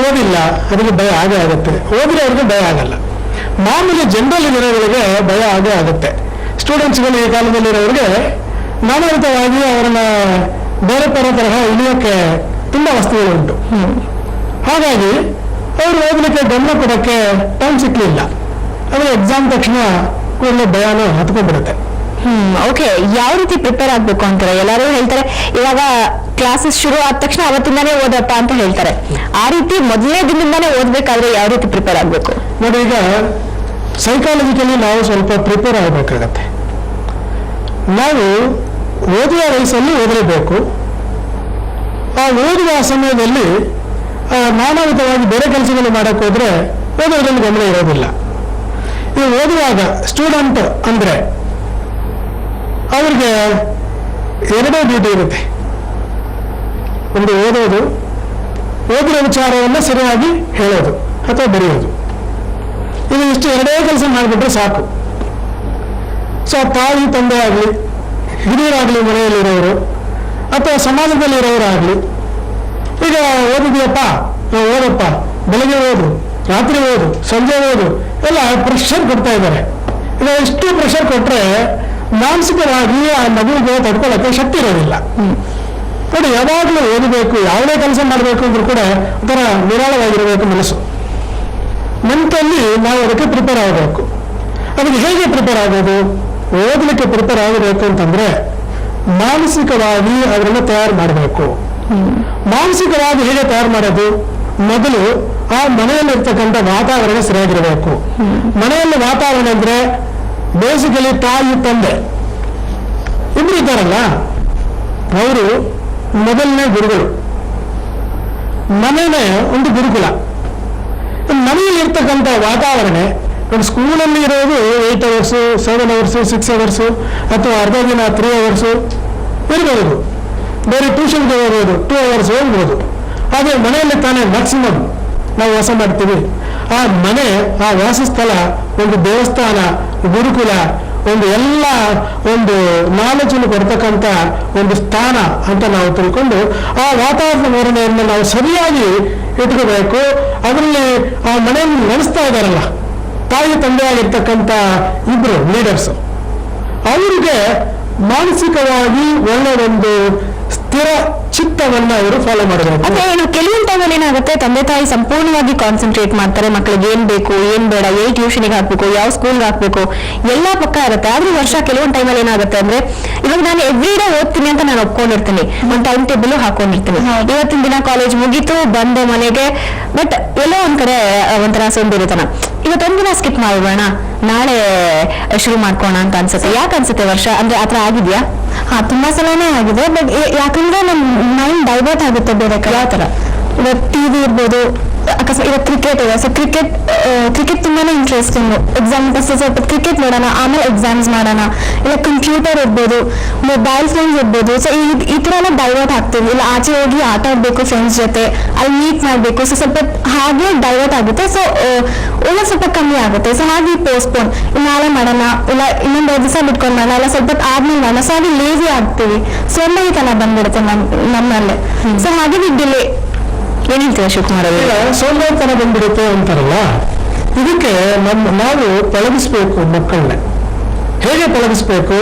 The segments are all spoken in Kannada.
ಓದಿಲ್ಲ, ಅದಕ್ಕೆ ಭಯ ಆಗೇ ಆಗುತ್ತೆ. ಓದಿದ್ರೆ ಅವ್ರಿಗೆ ಭಯ ಆಗಲ್ಲ. ಮಾಮೂಲಿ ಜನರಲ್ ಇರೋರಿಗೆ ಭಯ ಆಗೇ ಆಗುತ್ತೆ. ಸ್ಟೂಡೆಂಟ್ಸ್ಗಳು ಈ ಕಾಲದಲ್ಲಿರೋರಿಗೆ ನಾನಾಂತವಾಗಿ ಅವರನ್ನ ಬೇರೆ ಬೇರೆ ತರಹ ಇಳಿಯೋಕ್ಕೆ ತುಂಬ ವಸ್ತುಗಳುಂಟು. ಹಾಗಾಗಿ ಅವರು ಓದಲಿಕ್ಕೆ ಗಮನ ಕೊಡೋಕ್ಕೆ ಟೈಮ್ ಸಿಕ್ಕಲಿಲ್ಲ. ಆದರೆ ಎಕ್ಸಾಮ್ ತಕ್ಷಣ ಕೂಡಲೇ ಭಯನೂ ಹತ್ಕೊಂಡ್ಬಿಡುತ್ತೆ. ಓಕೆ, ಯಾವ ರೀತಿ ಪ್ರಿಪೇರ್ ಆಗ್ಬೇಕು ಅಂತಾರೆ? ಎಲ್ಲರೂ ಹೇಳ್ತಾರೆ ಇವಾಗ ಕ್ಲಾಸಸ್ ಶುರು ಆದ ತಕ್ಷಣ ಅವತ್ತಿಂದಾನೇ ಓದಪ್ಪ ಅಂತ ಹೇಳ್ತಾರೆ. ಆ ರೀತಿ ಮೊದಲನೇ ದಿನದಿಂದಾನೇ ಓದ್ಬೇಕಾದ್ರೆ ಯಾವ ರೀತಿ ಪ್ರಿಪೇರ್ ಆಗ್ಬೇಕು? ನೋಡಿ, ಈಗ ಸೈಕಾಲಜಿಕಲಿ ನಾವು ಸ್ವಲ್ಪ ಪ್ರಿಪೇರ್ ಆಗಬೇಕಾಗತ್ತೆ. ನಾವು ಓದುವ ವಯಸ್ಸಲ್ಲಿ ಓದಲೇಬೇಕು. ಆ ಓದುವ ಸಮಯದಲ್ಲಿ ನಾನಾವಿಧವಾಗಿ ಬೇರೆ ಕೆಲಸಗಳು ಮಾಡೋಕ್ಕೆ ಹೋದ್ರೆ ಓದೋದ್ರಲ್ಲಿ ಗಮನ ಇರೋದಿಲ್ಲ. ಈ ಓದುವಾಗ ಸ್ಟೂಡೆಂಟ್ ಅಂದರೆ ಅವ್ರಿಗೆ ಎರಡೇ ಡ್ಯೂಟಿ ಇರುತ್ತೆ. ಒಂದು ಓದೋದು, ಓದಿರೋ ವಿಚಾರವನ್ನು ಸರಿಯಾಗಿ ಹೇಳೋದು ಅಥವಾ ಬರೆಯೋದು. ಇದು ಇಷ್ಟು ಎರಡೇ ಕೆಲಸ ಮಾಡಿಬಿಟ್ರೆ ಸಾಕು. ಸೊ ತಾಯಿ ತಂದೆ ಆಗಲಿ, ಹಿರಿಯರಾಗಲಿ, ಮನೆಯಲ್ಲಿರೋರು ಅಥವಾ ಸಮಾಜದಲ್ಲಿರೋರಾಗಲಿ, ಈಗ ಓದಿದ್ಯಪ್ಪ, ಓದಪ್ಪ, ಬೆಳಗ್ಗೆ ಓದು, ರಾತ್ರಿ ಓದು, ಸಂಜೆ ಓದು ಎಲ್ಲ ಪ್ರೆಷರ್ ಕೊಡ್ತಾ ಇದ್ದಾರೆ. ಈಗ ಇಷ್ಟು ಪ್ರೆಷರ್ ಕೊಟ್ಟರೆ ಮಾನಸಿಕವಾಗಿ ಆ ಮಗುವಿಗೆ ತಡ್ಕೊಳ್ಳೋಕ್ಕೆ ಶಕ್ತಿ ಇರೋದಿಲ್ಲ. ನೋಡಿ, ಯಾವಾಗಲೂ ಓದಬೇಕು, ಯಾವುದೇ ಕೆಲಸ ಮಾಡಬೇಕು ಅಂದ್ರೂ ಕೂಡ ಒಂಥರ ನಿರಾಳವಾಗಿರಬೇಕು ಮನಸ್ಸು. ಮೆಂಟಲ್ಲಿ ನಾವು ಅದಕ್ಕೆ ಪ್ರಿಪೇರ್ ಆಗಬೇಕು. ಅದಕ್ಕೆ ಹೇಗೆ ಪ್ರಿಪೇರ್ ಆಗೋದು? ಓದಲಿಕ್ಕೆ ಪ್ರಿಪೇರ್ ಆಗಬೇಕು ಅಂತಂದ್ರೆ ಮಾನಸಿಕವಾಗಿ ಅವರನ್ನು ತಯಾರು ಮಾಡಬೇಕು. ಮಾನಸಿಕವಾಗಿ ಹೇಗೆ ತಯಾರು ಮಾಡೋದು? ಮೊದಲು ಆ ಮನೆಯಲ್ಲಿರ್ತಕ್ಕಂಥ ವಾತಾವರಣ ಸರಿಯಾಗಿರಬೇಕು. ಮನೆಯಲ್ಲಿ ವಾತಾವರಣ ಅಂದ್ರೆ ಬೇಸಿಕಲಿ ತಾಯಿ ತಂದೆ ಇಬ್ರು ಇದ್ದಾರಲ್ಲ, ಅವರು ಮೊದಲನೇ ಗುರುಗಳು. ಮನೆಯೇ ಒಂದು ಗುರುಕುಲ. ಮನೆಯಲ್ಲಿ ಇರ್ತಕ್ಕಂಥ ವಾತಾವರಣ, ಒಂದು ಸ್ಕೂಲಲ್ಲಿ ಇರೋದು 8 ಅವರ್ಸು, 7 ಅವರ್ಸು, 6 ಅವರ್ಸು ಅಥವಾ ಅರ್ಧ ದಿನ 3 ಅವರ್ಸು ಇರ್ಬೋದು. ಬೇರೆ ಟ್ಯೂಷನ್ಗೆ ಹೋಗ್ಬೋದು, 2 ಅವರ್ಸ್ ಹೋಗ್ಬೋದು. ಆದರೆ ಮನೆಯಲ್ಲಿ ತಾನೇ ಮ್ಯಾಕ್ಸಿಮಮ್ ನಾವು ವಾಸ ಮಾಡ್ತೀವಿ. ಆ ಮನೆ, ಆ ವಾಸಸ್ಥಳ ಒಂದು ದೇವಸ್ಥಾನ, ಗುರುಕುಲ, ಒಂದು ಎಲ್ಲ ಒಂದು ನಾಲೆಜನ್ನು ಕೊಡ್ತಕ್ಕಂಥ ಒಂದು ಸ್ಥಾನ ಅಂತ ನಾವು ತಿಳ್ಕೊಂಡು ಆ ವಾತಾವರಣವನ್ನು ನಾವು ಸರಿಯಾಗಿ ಇಟ್ಕೋಬೇಕು. ಅದರಲ್ಲಿ ಆ ಮನೆಯನ್ನು ನಡೆಸ್ತಾ ಇದ್ದಾರಲ್ಲ ತಾಯಿ ತಂದೆಯಾಗಿರ್ತಕ್ಕಂಥ ಇಬ್ರು ಲೀಡರ್ಸ್, ಅವರಿಗೆ ಮಾನಸಿಕವಾಗಿ ಒಳ್ಳೆಯದೊಂದು ಸ್ಥಿರ ಚಿತ್ತವನ್ನ ಅವರು ಫಾಲೋ ಮಾಡಬೇಕು. ಅಂದ್ರೆ ಕೆಲವೊಂದು ಟೈಮಲ್ಲಿ ಏನಾಗುತ್ತೆ, ತಂದೆ ತಾಯಿ ಸಂಪೂರ್ಣವಾಗಿ ಕಾನ್ಸಂಟ್ರೇಟ್ ಮಾಡ್ತಾರೆ, ಮಕ್ಕಳಿಗೆ ಏನ್ ಬೇಕು, ಏನ್ ಬೇಡ, ಏನ್ ಟ್ಯೂಷನ್ಗೆ ಹಾಕ್ಬೇಕು, ಯಾವ ಸ್ಕೂಲ್ಗೆ ಹಾಕ್ಬೇಕು ಎಲ್ಲ ಪಕ್ಕ ಇರುತ್ತೆ. ಆದ್ರೆ ವರ್ಷ ಕೆಲವೊಂದು ಟೈಮಲ್ಲಿ ಏನಾಗುತ್ತೆ ಅಂದ್ರೆ, ಇವಾಗ ನಾನು ಎವ್ರಿ ಡೇ ಓದ್ತೀನಿ ಅಂತ ನಾನು ಒಪ್ಕೊಂಡಿರ್ತೀನಿ, ಒಂದು ಟೈಮ್ ಟೇಬಲ್ ಹಾಕೊಂಡಿರ್ತೀನಿ. ಇವತ್ತಿನ ದಿನ ಕಾಲೇಜ್ ಮುಗೀತು, ಬಂದೆ ಮನೆಗೆ, ಬಟ್ ಎಲ್ಲೋ ಒಂದ್ ಕಡೆ ಒಂಥರ ಸೋಂಬೇರಿತನ, ಇವತ್ತೊಂದಿನ ಸ್ಕಿಪ್ ಮಾಡೋಣ, ನಾಳೆ ಶುರು ಮಾಡ್ಕೋಣ ಅಂತ ಅನ್ಸುತ್ತೆ. ಯಾಕೆ ಅನ್ಸುತ್ತೆ ವರ್ಷ? ಅಂದ್ರೆ ಆತರ ಆಗಿದ್ಯಾ? ತುಂಬಾ ಸಲನೇ ಆಗಿದೆ. ಬಟ್ ಯಾಕಂದ್ರೆ ನಮ್ ಮೈಂಡ್ ಡೈವರ್ಟ್ ಆಗುತ್ತೆ ಬೇರೆ ಕಡೆ. ಯಾವ ತರ? ಇವತ್ತು ಟಿವಿ ಇರ್ಬೋದು, ಅಕಸ್ಮಾತ್ ಇವತ್ತು ಕ್ರಿಕೆಟ್ ಇದೆ, ಸೊ ಕ್ರಿಕೆಟ್ ತುಂಬಾನೇ ಇಂಟ್ರೆಸ್ಟಿಂಗ್. ಎಕ್ಸಾಮ್ ಸ್ವಲ್ಪ ಕ್ರಿಕೆಟ್ ನೋಡೋಣ, ಆಮೇಲೆ ಎಕ್ಸಾಮ್ಸ್ ಮಾಡೋಣ. ಇಲ್ಲ ಕಂಪ್ಯೂಟರ್ ಇರ್ಬೋದು, ಮೊಬೈಲ್ ಫೋನ್ಸ್ ಇರ್ಬೋದು. ಸೊ ಈ ತರ ಎಲ್ಲ ಡೈವರ್ಟ್ ಆಗ್ತೀವಿ. ಇಲ್ಲ ಆಚೆ ಹೋಗಿ ಆಟ ಆಡ್ಬೇಕು ಫ್ರೆಂಡ್ಸ್ ಜೊತೆ, ಅಲ್ಲಿ ಮೀಟ್ ಮಾಡ್ಬೇಕು. ಸೊ ಸ್ವಲ್ಪ ಹಾಗೆ ಡೈವರ್ಟ್ ಆಗುತ್ತೆ. ಸೊ ಎಲ್ಲ ಸ್ವಲ್ಪ ಕಮ್ಮಿ ಆಗುತ್ತೆ. ಸೊ ಹಾಗೆ ಪೋಸ್ಟ್ಪೋನ್, ನಾಳೆ ಮಾಡೋಣ, ಇಲ್ಲ ಇನ್ನೊಂದು ದಿವಸ ಬಿಟ್ಕೊಂಡು ಮಾಡೋಣ, ಇಲ್ಲ ಸ್ವಲ್ಪ ಆದ್ಮೇಲೆ ಮಾಡೋಣ. ಸೊ ಹಾಗೆ ಲೇಜಿ ಆಗ್ತೀವಿ, ಸೊಂಬೇರಿತನ ಬಂದ್ಬಿಡುತ್ತೆ ನಮ್ಮಲ್ಲೇ. ಸೊ ಹಾಗೆ ಡಿಲೇ. ಏನ್ ಹೇಳ್ತೀರಾ ಶಿವಕುಮಾರ್? ಸೋಂಬೇರಿತನ ಬಂದ್ಬಿಡುತ್ತೆ ಅಂತಾರಲ್ಲ, ಇದಕ್ಕೆ ನಾವು ಪಳಗಿಸ್ಬೇಕು ಮಕ್ಕಳನ್ನ. ಹೇಗೆ ಪಳಗಿಸ್ಬೇಕು?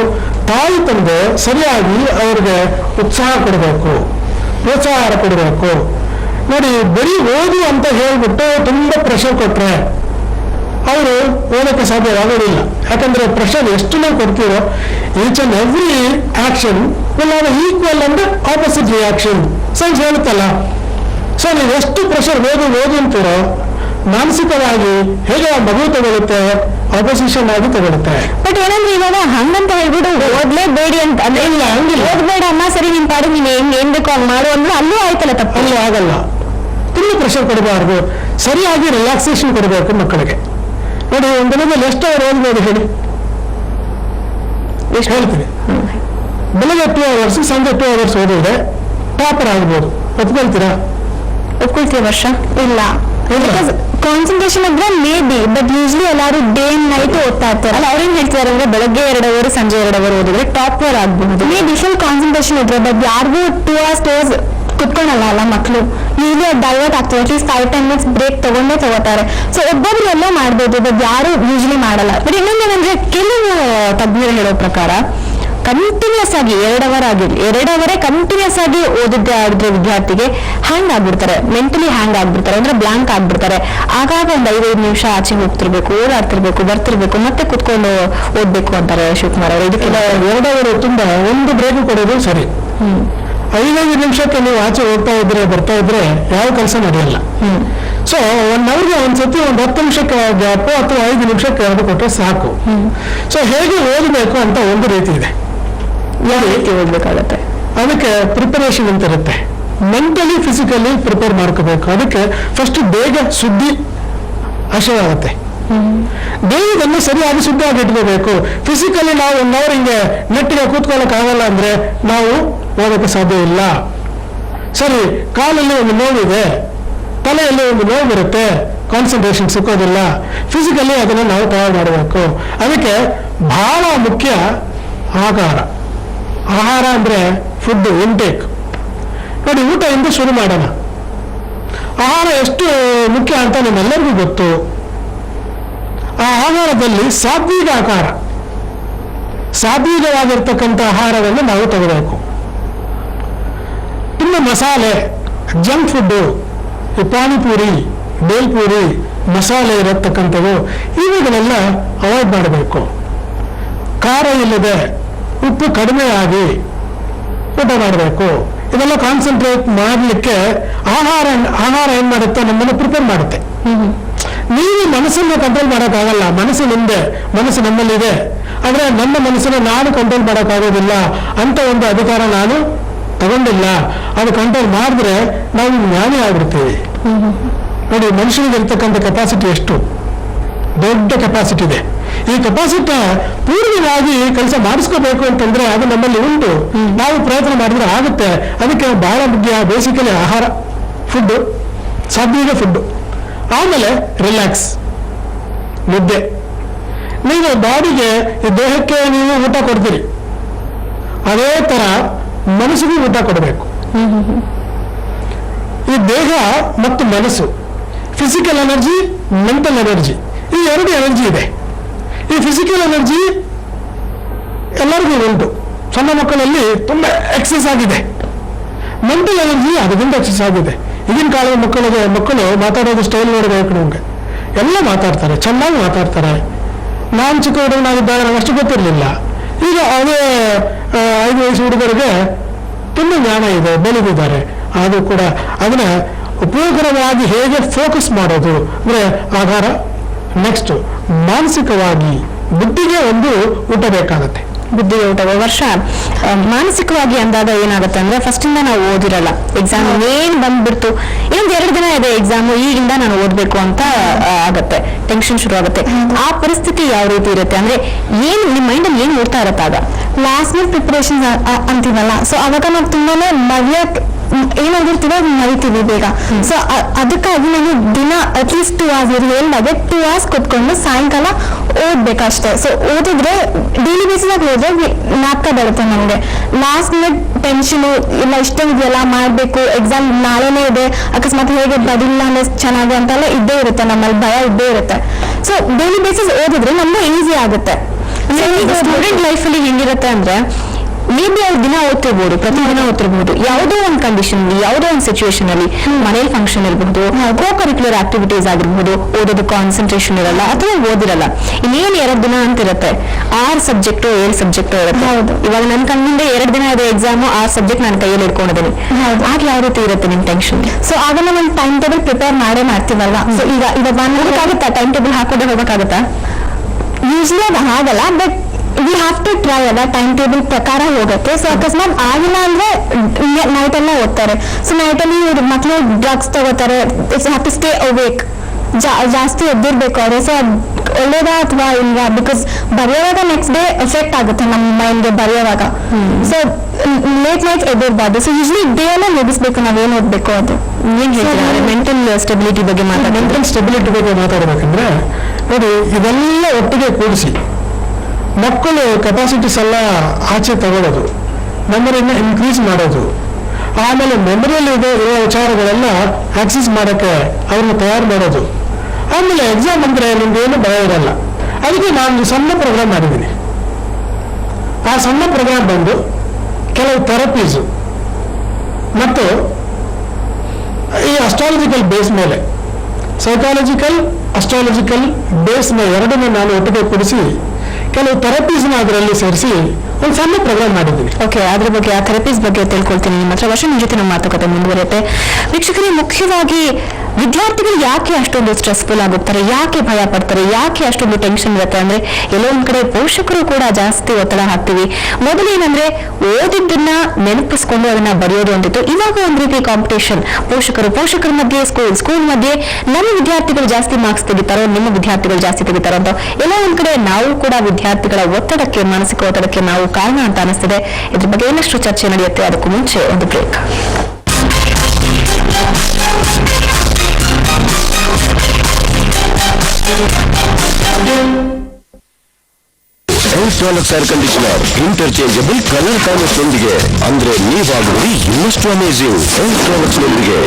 ತಾಯಿ ತಂದೆ ಸರಿಯಾಗಿ ಅವ್ರಿಗೆ ಉತ್ಸಾಹ ಕೊಡಬೇಕು, ಪ್ರೋತ್ಸಾಹ ಕೊಡಬೇಕು. ನೋಡಿ, ಬರೀ ಓದು ಅಂತ ಹೇಳ್ಬಿಟ್ಟು ತುಂಬಾ ಪ್ರೆಷರ್ ಕೊಟ್ರೆ ಅವರು ಓದಕ್ಕೆ ಸಾಧ್ಯವಾಗೋದಿಲ್ಲ. ಯಾಕಂದ್ರೆ ಪ್ರೆಷರ್ ಎಷ್ಟು ನಾವು ಕೊಡ್ತೀರೋ, each and every action will have equal and opposite reaction science ಹೇಳುತ್ತಲ್ಲ. ಸೊ ನೀವು ಎಷ್ಟು ಪ್ರೆಷರ್ ಓದು ಅಂತೀರೋ, ಮಾನಸಿಕವಾಗಿ ಹೇಗೆ ಆ ಮಗು ತಗೊಳುತ್ತೆ, ಆಪೋಸಿಷನ್ ಆಗಿ ತಗೊಳುತ್ತೆ. ಬಟ್ ಏನಂದ್ರೆ ಇವಾಗ ಹಂಗಂತ ಹೇಳ್ಬಿಟ್ಟು ಓದ್ಲೇಬೇಡಿ ಅಂತ ಅಂದ್ರೆ, ಇಲ್ಲ ಹಂಗಿಲ್ಲ, ಓದ್ಬೇಡ ಅಮ್ಮ, ಸರಿ ನಿನ್ ಪಾಡು ನೀನ್ ಏನ್ ಬೇಕೋ ಹಂಗ್ ಮಾಡು ಅಂದ್ರೆ ಅಲ್ಲೂ ಆಯ್ತಲ್ಲ ತಪ್ಪು. ಅಲ್ಲೂ ಆಗಲ್ಲ. ತುಂಬಾ ಪ್ರೆಷರ್ ಕೊಡಬಾರ್ದು, ಸರಿಯಾಗಿ ರಿಲ್ಯಾಕ್ಸೇಷನ್ ಕೊಡಬೇಕು ಮಕ್ಕಳಿಗೆ. ನೋಡಿ, ಒಂದು ದಿನದಲ್ಲಿ ಎಷ್ಟು ಅವರು ಓದ್ಬೋದು ಹೇಳಿ? ಎಷ್ಟು ಹೇಳ್ತೀನಿ? ಬೆಳಗ್ಗೆ 2 ಅವರ್ಸ್, ಸಂಜೆ 2 ಅವರ್ಸ್ ಓದಿದ್ರೆ ಟಾಪರ್ ಆಗ್ಬೋದು. ಒಪ್ಕೊಳ್ತೀರಾ? ಒಪ್ಕೊಳ್ತೀವಿ ವರ್ಷ? ಇಲ್ಲ, ಕಾನ್ಸಂಟ್ರೇಷನ್ ಇದ್ರೆ ಮೇ ಬಿ, ಬಟ್ ಯೂಸ್ಲಿ ಎಲ್ಲರೂ ಡೇ ಅಂಡ್ ನೈಟ್ ಓದ್ತಾ ಇರ್ತಾರೆ. ಅಲ್ಲ, ಅವ್ರೇನ್ ಹೇಳ್ತಾರೆ ಅಂದ್ರೆ ಬೆಳಗ್ಗೆ 2 ಅವರ್, ಸಂಜೆ 2 ಅವರ್ ಓದಿದ್ರೆ ಟಾಪರ್ ಆಗ್ಬಹುದು. ಮೇ ಬಿ ಫುಲ್ ಕಾನ್ಸಂಟ್ರೇಷನ್ ಇದ್ರೆ, ಬಟ್ ಯಾರಿಗೂ 2 hours ಕುತ್ಕೊಳಲ್ಲ ಅಲ್ಲ ಮಕ್ಕಳು, ಇಲ್ಲಿ ಡೈವರ್ಟ್ ಆಗ್ತದೆ. ಅಟ್ಲೀಸ್ಟ್ 5-10 ಮಿನಿಟ್ಸ್ ಬ್ರೇಕ್ ತಗೋತಾರೆ. ಸೊ ಒಬ್ಬೊಬ್ರು ಎಲ್ಲ ಮಾಡ್ಬೋದು, ಬಟ್ ಯಾರು ಯೂಶಲಿ ಮಾಡಲ್ಲ. ಬಟ್ ಇನ್ನೊಂದೇನಂದ್ರೆ ಕೆಲವು ತಜ್ಞರು ಹೇಳೋ ಪ್ರಕಾರ ಕಂಟಿನ್ಯೂಸ್ ಆಗಿ 2 ಅವರೇ ಕಂಟಿನ್ಯೂಸ್ ಆಗಿ ಓದಿದ್ದೆ ಆಗಿದ್ರೆ ವಿದ್ಯಾರ್ಥಿಗೆ ಹ್ಯಾಂಗ್ ಆಗ್ಬಿಡ್ತಾರೆ, ಮೆಂಟಲಿ ಹ್ಯಾಂಗ್ ಆಗ್ಬಿಡ್ತಾರೆ, ಅಂದ್ರೆ ಬ್ಲಾಂಕ್ ಆಗ್ಬಿಡ್ತಾರೆ. ಆಗಾಗ ಒಂದು 5 ನಿಮಿಷ ಆಚೆ ಹೋಗ್ತಿರ್ಬೇಕು, ಓಡಾಡ್ತಿರ್ಬೇಕು, ಬರ್ತಿರ್ಬೇಕು, ಮತ್ತೆ ಕುತ್ಕೊಂಡು ಓದ್ಬೇಕು ಅಂತಾರೆ ಶಿವಕುಮಾರ್ ಅವರು. ಇದಕ್ಕೆಲ್ಲ 2 ಅವರು ತುಂಬಾ ಒಂದು ಬ್ರೇಕ್ ಕೊಡೋದು ಸರಿ. 5 ನಿಮಿಷಕ್ಕೆ ನೀವು ಆಚೆ ಹೋಗ್ತಾ ಇದ್ರೆ ಬರ್ತಾ ಇದ್ರೆ ಯಾವ ಕೆಲಸ ನಡೆಯಲ್ಲ. ಸೊ 1 ಅವರ್ಗೆ ಒಂದ್ಸತಿ 10 ನಿಮಿಷಕ್ಕೆ ಗ್ಯಾಪ್ ಅಥವಾ 5 ನಿಮಿಷಕ್ಕೆ ಎರಡು ಕೊಟ್ಟರೆ ಸಾಕು. ಸೊ ಹೇಗೆ ಓದಬೇಕು ಅಂತ ಒಂದು ರೀತಿ ಇದೆ, ಯಾವ ರೀತಿ ಓದ್ಬೇಕಾಗತ್ತೆ. ಅದಕ್ಕೆ ಪ್ರಿಪರೇಷನ್ ಅಂತ ಇರುತ್ತೆ. ಮೆಂಟಲಿ ಫಿಸಿಕಲಿ ಪ್ರಿಪೇರ್ ಮಾಡ್ಕೋಬೇಕು. ಅದಕ್ಕೆ ಫಸ್ಟ್ ಬೇಗ ಸುದ್ದಿ ಆಗುತ್ತೆ. ದೇಹವನ್ನು ಸರಿಯಾಗಿ ಶುದ್ಧಿಯಾಗಿ ಇಟ್ಕೋಬೇಕು. ಫಿಸಿಕಲಿ ನಾವು 1 ಅವರ್ ಹಿಂಗೆ ನೆಟ್ಟಿಗೆ ಕೂತ್ಕೊಳ್ಳೋಕೆ ಆಗಲ್ಲ ಅಂದ್ರೆ ನಾವು ಓದೋಕೆ ಸಾಧ್ಯ ಇಲ್ಲ. ಸರಿ, ಕಾಲಲ್ಲಿ ಒಂದು ನೋವಿದೆ, ತಲೆಯಲ್ಲಿ ಒಂದು ನೋವು ಬರುತ್ತೆ, ಕಾನ್ಸಂಟ್ರೇಷನ್ ಸಿಕ್ಕೋದಿಲ್ಲ. ಫಿಸಿಕಲಿ ಅದನ್ನು ನಾವು ತಯಾರು ಮಾಡಬೇಕು. ಅದಕ್ಕೆ ಬಹಳ ಮುಖ್ಯ ಆಹಾರ ಅಂದ್ರೆ ಫುಡ್ ಇಂಟೇಕ್. ನೋಡಿ, ಊಟದಿಂದ ಶುರು ಮಾಡೋಣ. ಆಹಾರ ಎಷ್ಟು ಮುಖ್ಯ ಅಂತ ನಮ್ಮೆಲ್ಲರಿಗೂ ಗೊತ್ತು. ಆ ಆಹಾರದಲ್ಲಿ ಸಾತ್ವಿಕವಾಗಿರ್ತಕ್ಕಂಥ ಆಹಾರವನ್ನು ನಾವು ತಗೋಬೇಕು. ಇನ್ನು ಮಸಾಲೆ, ಜಂಕ್ ಫುಡ್ಡು, ಈ ಪಾನಿಪೂರಿ, ಬೇಲ್ಪೂರಿ, ಮಸಾಲೆ ಇರತಕ್ಕಂಥವು ಇವುಗಳೆಲ್ಲ ಅವಾಯ್ಡ್ ಮಾಡಬೇಕು. ಖಾರ ಇಲ್ಲದೆ, ಉಪ್ಪು ಕಡಿಮೆ ಆಗಿ ಊಟ ಮಾಡಬೇಕು. ಇದೆಲ್ಲ ಕಾನ್ಸಂಟ್ರೇಟ್ ಮಾಡಲಿಕ್ಕೆ ಆಹಾರ ಏನ್ ಮಾಡುತ್ತೆ, ನಮ್ಮನ್ನು ಪ್ರಿಪೇರ್ ಮಾಡುತ್ತೆ. ನೀವು ಮನಸ್ಸನ್ನು ಕಂಟ್ರೋಲ್ ಮಾಡೋಕ್ಕಾಗಲ್ಲ, ಮನಸ್ಸು ನಮ್ಮಲ್ಲಿದೆ. ಆದ್ರೆ ನನ್ನ ಮನಸ್ಸನ್ನು ನಾನು ಕಂಟ್ರೋಲ್ ಮಾಡೋಕ್ಕಾಗೋದಿಲ್ಲ ಅಂತ ಒಂದು ಅಧಿಕಾರ ನಾನು ತಗೊಂಡಿಲ್ಲ. ಅದು ಕಂಟ್ರೋಲ್ ಮಾಡಿದ್ರೆ ನಾವು ಜ್ಞಾನಿ ಆಗ್ಬಿಡ್ತೀವಿ. ನೋಡಿ, ಮನುಷ್ಯನಿಗೆ ಇರ್ತಕ್ಕಂಥ ಕೆಪಾಸಿಟಿ ಎಷ್ಟು ದೊಡ್ಡ ಕೆಪಾಸಿಟಿ ಇದೆ. ಈ ಕೆಪಾಸಿಟಿ ಪೂರ್ಣವಾಗಿ ಕೆಲಸ ಮಾಡಿಸ್ಕೋಬೇಕು ಅಂತಂದ್ರೆ ಅದು ನಮ್ಮಲ್ಲಿ ಉಂಟು. ನಾವು ಪ್ರಯತ್ನ ಮಾಡಿದ್ರೆ ಆಗುತ್ತೆ. ಅದಕ್ಕೆ ಬಹಳ ಮುಖ್ಯ ಬೇಸಿಕಲಿ ಆಹಾರ, ಫುಡ್, ಸಾತ್ವಿಕ ಫುಡ್. ಆಮೇಲೆ ರಿಲ್ಯಾಕ್ಸ್, ನಿದ್ದೆ. ನೀವು ಬಾಡಿಗೆ, ಈ ದೇಹಕ್ಕೆ ನೀವು ಊಟ ಕೊಡ್ತೀರಿ, ಅದೇ ತರ ಮನಸ್ಸಿಗೂ ಊಟ ಕೊಡಬೇಕು. ಈ ದೇಹ ಮತ್ತು ಮನಸ್ಸು, ಫಿಸಿಕಲ್ ಎನರ್ಜಿ, ಮೆಂಟಲ್ ಎನರ್ಜಿ, ಈ 2 ಎನರ್ಜಿ ಇದೆ. ಈ ಫಿಸಿಕಲ್ ಎನರ್ಜಿ ಎಲ್ಲರಿಗೂ ಉಂಟು. ಸಣ್ಣ ಮಕ್ಕಳಲ್ಲಿ ತುಂಬಾ ಎಕ್ಸಸ್ ಆಗಿದೆ. ಮೆಂಟಲ್ ಎನರ್ಜಿ ಅದರಿಂದ ಎಕ್ಸಸ್ ಆಗಿದೆ. ಈಗಿನ ಕಾಲದ ಮಕ್ಕಳು ಮಾತಾಡೋದು ಸ್ಟೈಲ್ ನೋಡಬೇಕು. ನಮ್ಗೆ ಎಲ್ಲ ಮಾತಾಡ್ತಾರೆ, ಚೆನ್ನಾಗಿ ಮಾತಾಡ್ತಾರೆ. ನಾನು ಚಿಕ್ಕ ಹುಡುಗನಾಗಿದ್ದಾಗ ನನಗೆ ಅಷ್ಟು ಗೊತ್ತಿರಲಿಲ್ಲ. ಈಗ ಅದೇ 5 ವಯಸ್ಸು ಹುಡುಗರಿಗೆ ತುಂಬ ಜ್ಞಾನ ಇದೆ, ಬೆಳೆದಿದ್ದಾರೆ. ಅದು ಕೂಡ ಅದನ್ನ ಉಪಯೋಗಕರವಾಗಿ ಹೇಗೆ ಫೋಕಸ್ ಮಾಡೋದು ಅಂದ್ರೆ ಆಧಾರ. ನೆಕ್ಸ್ಟ್ ಮಾನಸಿಕವಾಗಿ ಬುದ್ಧಿಗೆ ಒಂದು ಊಟ ಬೇಕಾಗತ್ತೆ. ಬುದ್ಧಿಗೆ ಊಟ ವರ್ಷ ಮಾನಸಿಕವಾಗಿ ಅಂದಾಗ ಏನಾಗುತ್ತೆ ಅಂದ್ರೆ ಫಸ್ಟ್ ಇಂದ ನಾವು ಓದಿರಲ್ಲ, ಎಕ್ಸಾಮ್ ಏನ್ ಬಂದ್ಬಿಡ್ತು, ಇನ್ನೊಂದು 2 ದಿನ ಇದೆ ಎಕ್ಸಾಮ್, ಈಗಿಂದ ನಾನು ಓದ್ಬೇಕು ಅಂತ ಆಗತ್ತೆ, ಟೆನ್ಷನ್ ಶುರು ಆಗುತ್ತೆ. ಆ ಪರಿಸ್ಥಿತಿ ಯಾವ ರೀತಿ ಇರುತ್ತೆ ಅಂದ್ರೆ ಏನ್ ನಿಮ್ಮ ಮೈಂಡ್ ಅಲ್ಲಿ ಏನ್ ಓಡ್ತಾ ಇರತ್ತೆ ಆಗ? ಲಾಸ್ಟ್ ಮಿನಿಟ್ ಪ್ರಿಪರೇಷನ್ ಅಂತೀವಲ್ಲ, ಸೊ ಅವಾಗ ನಾವು ತುಂಬಾನೇ ಏನಾಗಿರ್ತೀವೋ ಅದು ಮರಿತೀವಿ ಬೇಗ. ಸೊ ಅದಕ್ಕಾಗಿ ನಾವು ದಿನ ಅಟ್ಲೀಸ್ಟ್ 2 hours ಹೇಳಿದಾಗೆ 2 hours ಕುತ್ಕೊಂಡು ಸಾಯಂಕಾಲ ಓದ್ಬೇಕಷ್ಟೇ. ಸೊ ಓದಿದ್ರೆ ಡೈಲಿ ಬೇಸಿಸ್ ಆಗಿ ಓದಿದ್ರೆ ಜ್ಞಾಪಕ ಬರುತ್ತೆ ನಮಗೆ. ಲಾಸ್ಟ್ ಮಿನಿಟ್ ಟೆನ್ಷನ್ ಇಲ್ಲ, ಇಷ್ಟೊಂದಿದೆಯಲ್ಲ ಮಾಡಬೇಕು, ಎಕ್ಸಾಮ್ ನಾಳೆನೇ ಇದೆ, ಅಕಸ್ಮಾತ್ ಹೇಗೆ ಬದಿಲ್ಲ ಅಂದ್ರೆ ಚೆನ್ನಾಗಿ ಅಂತೆಲ್ಲ ಇದ್ದೇ ಇರುತ್ತೆ, ನಮ್ಮಲ್ಲಿ ಭಯ ಇದ್ದೇ ಇರುತ್ತೆ. ಸೊ ಡೈಲಿ ಬೇಸಿಸ್ ಓದಿದ್ರೆ ನಮ್ಗೆ ಈಸಿ ಆಗುತ್ತೆ. ಸ್ಟೂಡೆಂಟ್ ಲೈಫ್ ಅಲ್ಲಿ ಹೆಂಗಿರುತ್ತೆ ಅಂದ್ರೆ ಮೇ ಬಿ ಅವ್ರು ದಿನ ಓದ್ತಿರ್ಬೋದು, ಪ್ರತಿದಿನ ಓದ್ತಿರ್ಬೋದು, ಯಾವುದೋ ಒಂದು ಕಂಡೀಷನ್, ಯಾವುದೋ ಒಂದು ಸಿಚುವೇಶನ್ ಅಲ್ಲಿ ಮನೇಲಿ ಫಂಕ್ಷನ್ ಇರಬಹುದು, ಕೋ ಕರಿಕ್ಯುಲರ್ ಆಕ್ಟಿವಿಟೀಸ್ ಆಗಿರ್ಬೋದು, ಓದೋದು ಕಾನ್ಸಂಟ್ರೇಷನ್ ಇರಲ್ಲ ಅಥವಾ ಓದಿರಲ್ಲ. ಇನ್ನೇನು 2 ದಿನ ಅಂತ ಇರುತ್ತೆ, 6 ಸಬ್ಜೆಕ್ಟ್ 7 ಸಬ್ಜೆಕ್ಟ್ ಇರುತ್ತೆ. ಇವಾಗ ನನ್ನ ಕಣ್ಣಿಂದ 2 ದಿನ ಇದೆ ಎಕ್ಸಾಮ್, 6 ಸಬ್ಜೆಕ್ಟ್ ನಾನು ಕೈಯಲ್ಲಿ ಇಟ್ಕೊಂಡಿದ್ದೀನಿ. ಆಗ ಯಾವ ರೀತಿ ಇರುತ್ತೆ ನಿಮ್ ಟೆನ್ಷನ್? ಸೊ ಆಗ ನಾವು ಟೈಮ್ ಟೇಬಲ್ ಪ್ರಿಪೇರ್ ಮಾಡ್ತೀವಲ್ಲ. ಸೊ ಈಗ ಹೋಗಕ್ಕಾಗುತ್ತಾ? ಟೈಮ್ ಟೇಬಲ್ ಹಾಕೊಂಡೆ ಹೋಗಕ್ಕಾಗತ್ತಾ? ಯೂಶಲಿ ಅದು ಆಗಲ್ಲ, but we have to try ಅಲ್ಲ, ಟೈಮ್ ಟೇಬಲ್ ಪ್ರಕಾರ ಹೋಗುತ್ತೆ. ಸೊ ಅಕಸ್ಮಾತ್ ಆಗಿಲ್ಲ ಅಂದ್ರೆ ನೈಟ್ ಎಲ್ಲ ಓದ್ತಾರೆ. ಸೊ ನೈಟಲ್ಲಿ ಮಕ್ಕಳು ಡ್ರಗ್ಸ್ ತಗೋತಾರೆ, it's have to stay awake, ಜಾಸ್ತಿ ಎದ್ದಿರ್ಬೇಕು ಅವರು. ಸೊ ಒಳ್ಳೇದಾ ಅಥವಾ ಇಲ್ವಾ? ಬಿಕಾಸ್ ಬರೆಯೋವಾಗ ನೆಕ್ಸ್ಟ್ ಡೇ ಎಫೆಕ್ಟ್ ಆಗುತ್ತೆ ನಮ್ಮ ಮೈಂಡ್ಗೆ ಬರೆಯೋವಾಗ. ಸೊ ಲೇಟ್ ನೈಟ್ ಎದ್ದಿರ್ಬಾರ್ದು. ಸೊ ಯೂಶಲಿ ಡೇ ಅಲ್ಲೇ ಮುಗಿಸ್ಬೇಕು ನಾವೇನು ಓದ್ಬೇಕು. ಅದು ಏನ್ ಹೇಳ್ತಾರೆ ಮೆಂಟಲ್ ಸ್ಟೆಬಿಲಿಟಿ ಬಗ್ಗೆ ಮೆಂಟಲ್ ಸ್ಟೆಬಿಲಿಟಿ ಬಗ್ಗೆ ಮಾತಾಡ್ಬೇಕಂದ್ರೆ ನೋಡಿ, ಇದೆಲ್ಲ ಒಟ್ಟಿಗೆ ಕೂಡಿಸಿ ಮಕ್ಕಳು ಕೆಪಾಸಿಟೀಸ್ ಎಲ್ಲ ಆಚೆ ತಗೊಳ್ಳೋದು, ಮೆಮೊರಿನ ಇನ್ಕ್ರೀಸ್ ಮಾಡೋದು, ಆಮೇಲೆ ಮೆಮೊರಿಯಲ್ಲಿ ಇರೋ ವಿಚಾರಗಳೆಲ್ಲ ಆಕ್ಸೆಸ್ ಮಾಡೋಕ್ಕೆ ಅವ್ರನ್ನ ತಯಾರು ಮಾಡೋದು. ಆಮೇಲೆ ಎಕ್ಸಾಮ್ ಅಂದರೆ ನಿಮ್ಗೇನು ಭಯ ಇರಲ್ಲ. ಅದಕ್ಕೆ ನಾನು ಸಣ್ಣ ಪ್ರೋಗ್ರಾಮ್ ಮಾಡಿದ್ದೀನಿ. ಆ ಸಣ್ಣ ಪ್ರೋಗ್ರಾಮ್ ಬಂದು ಕೆಲವು ಥೆರಪೀಸು ಮತ್ತು ಈ ಅಸ್ಟ್ರಾಲಜಿಕಲ್ ಬೇಸ್ ಮೇಲೆ, ಸೈಕಾಲಜಿಕಲ್ ಅಸ್ಟ್ರಾಲಜಿಕಲ್ ಬೇಸ್ನ ಎರಡನ್ನೂ ನಾನು ಒಟ್ಟಿಗೆ ಕೂಡಿಸಿ ಕೆಲವು ಥೆರಪೀಸ್ನ ಅದರಲ್ಲಿ ಸೇರಿಸಿ ಒಂದು ಸಣ್ಣ ಪ್ರೋಗ್ರಾಮ್ ಮಾಡಿದ್ದೀನಿ. ಓಕೆ, ಅದ್ರ ಬಗ್ಗೆ ಆ ಥೆರಪೀಸ್ ಬಗ್ಗೆ ತಿಳ್ಕೊಳ್ತೀನಿ ನಿಮ್ಮ ಹತ್ರ. ವರ್ಷ ನಿಮ್ಮ ಜೊತೆ ನಮ್ಮ ಮಾತುಕತೆ ಮುಂದುವರಿಯುತ್ತೆ. ವೀಕ್ಷಕರೇ, ಮುಖ್ಯವಾಗಿ ವಿದ್ಯಾರ್ಥಿಗಳು ಯಾಕೆ ಅಷ್ಟೊಂದು ಸ್ಟ್ರೆಸ್ಫುಲ್ ಆಗುತ್ತಾರೆ, ಯಾಕೆ ಭಯ ಪಡ್ತಾರೆ, ಯಾಕೆ ಅಷ್ಟೊಂದು ಟೆನ್ಷನ್ ಇರುತ್ತೆ ಅಂದ್ರೆ ಎಲ್ಲೋ ಒಂದ್ ಕಡೆ ಪೋಷಕರು ಕೂಡ ಜಾಸ್ತಿ ಒತ್ತಡ ಹಾಕ್ತೀವಿ. ಮೊದಲೇನಂದ್ರೆ ಓದಿದ್ದನ್ನ ನೆನಪಿಸ್ಕೊಂಡು ಅದನ್ನ ಬರೆಯೋದು ಅಂತಿತ್ತು. ಇವಾಗ ಒಂದ್ ರೀತಿ ಕಾಂಪಿಟೇಷನ್, ಪೋಷಕರ ಮಧ್ಯೆ, ಸ್ಕೂಲ್ ಮಧ್ಯೆ ನಮ್ಮ ವಿದ್ಯಾರ್ಥಿಗಳು ಜಾಸ್ತಿ ಮಾರ್ಕ್ಸ್ ತೆಗಿತಾರೋ, ನಿಮ್ಮ ವಿದ್ಯಾರ್ಥಿಗಳು ಜಾಸ್ತಿ ತೆಗಿತಾರೋ ಅಂತ ಎಲ್ಲೋ ಒಂದ್ ಕಡೆ ನಾವು ಕೂಡ ವಿದ್ಯಾರ್ಥಿಗಳ ಒತ್ತಡಕ್ಕೆ, ಮಾನಸಿಕ ಒತ್ತಡಕ್ಕೆ ನಾವು ಕಾರಣ ಅಂತ ಅನಿಸ್ತಿದೆ. ಇದ್ರ ಬಗ್ಗೆ ಇನ್ನಷ್ಟು ಚರ್ಚೆ ನಡೆಯುತ್ತೆ. ಅದಕ್ಕೂ ಮುಂಚೆ ಒಂದು break. Electronics air conditioner interchangeable colour comets ನೊಂದಿಗೆ. ಅಂದ್ರೆ ನೀವಾಗುವುದು ಇನ್ನಷ್ಟು ಅಮೇಜಿಂಗ್ ಎಲೆಕ್ಟ್ರಾನಿಕ್ಸ್ ನೊಂದಿಗೆ.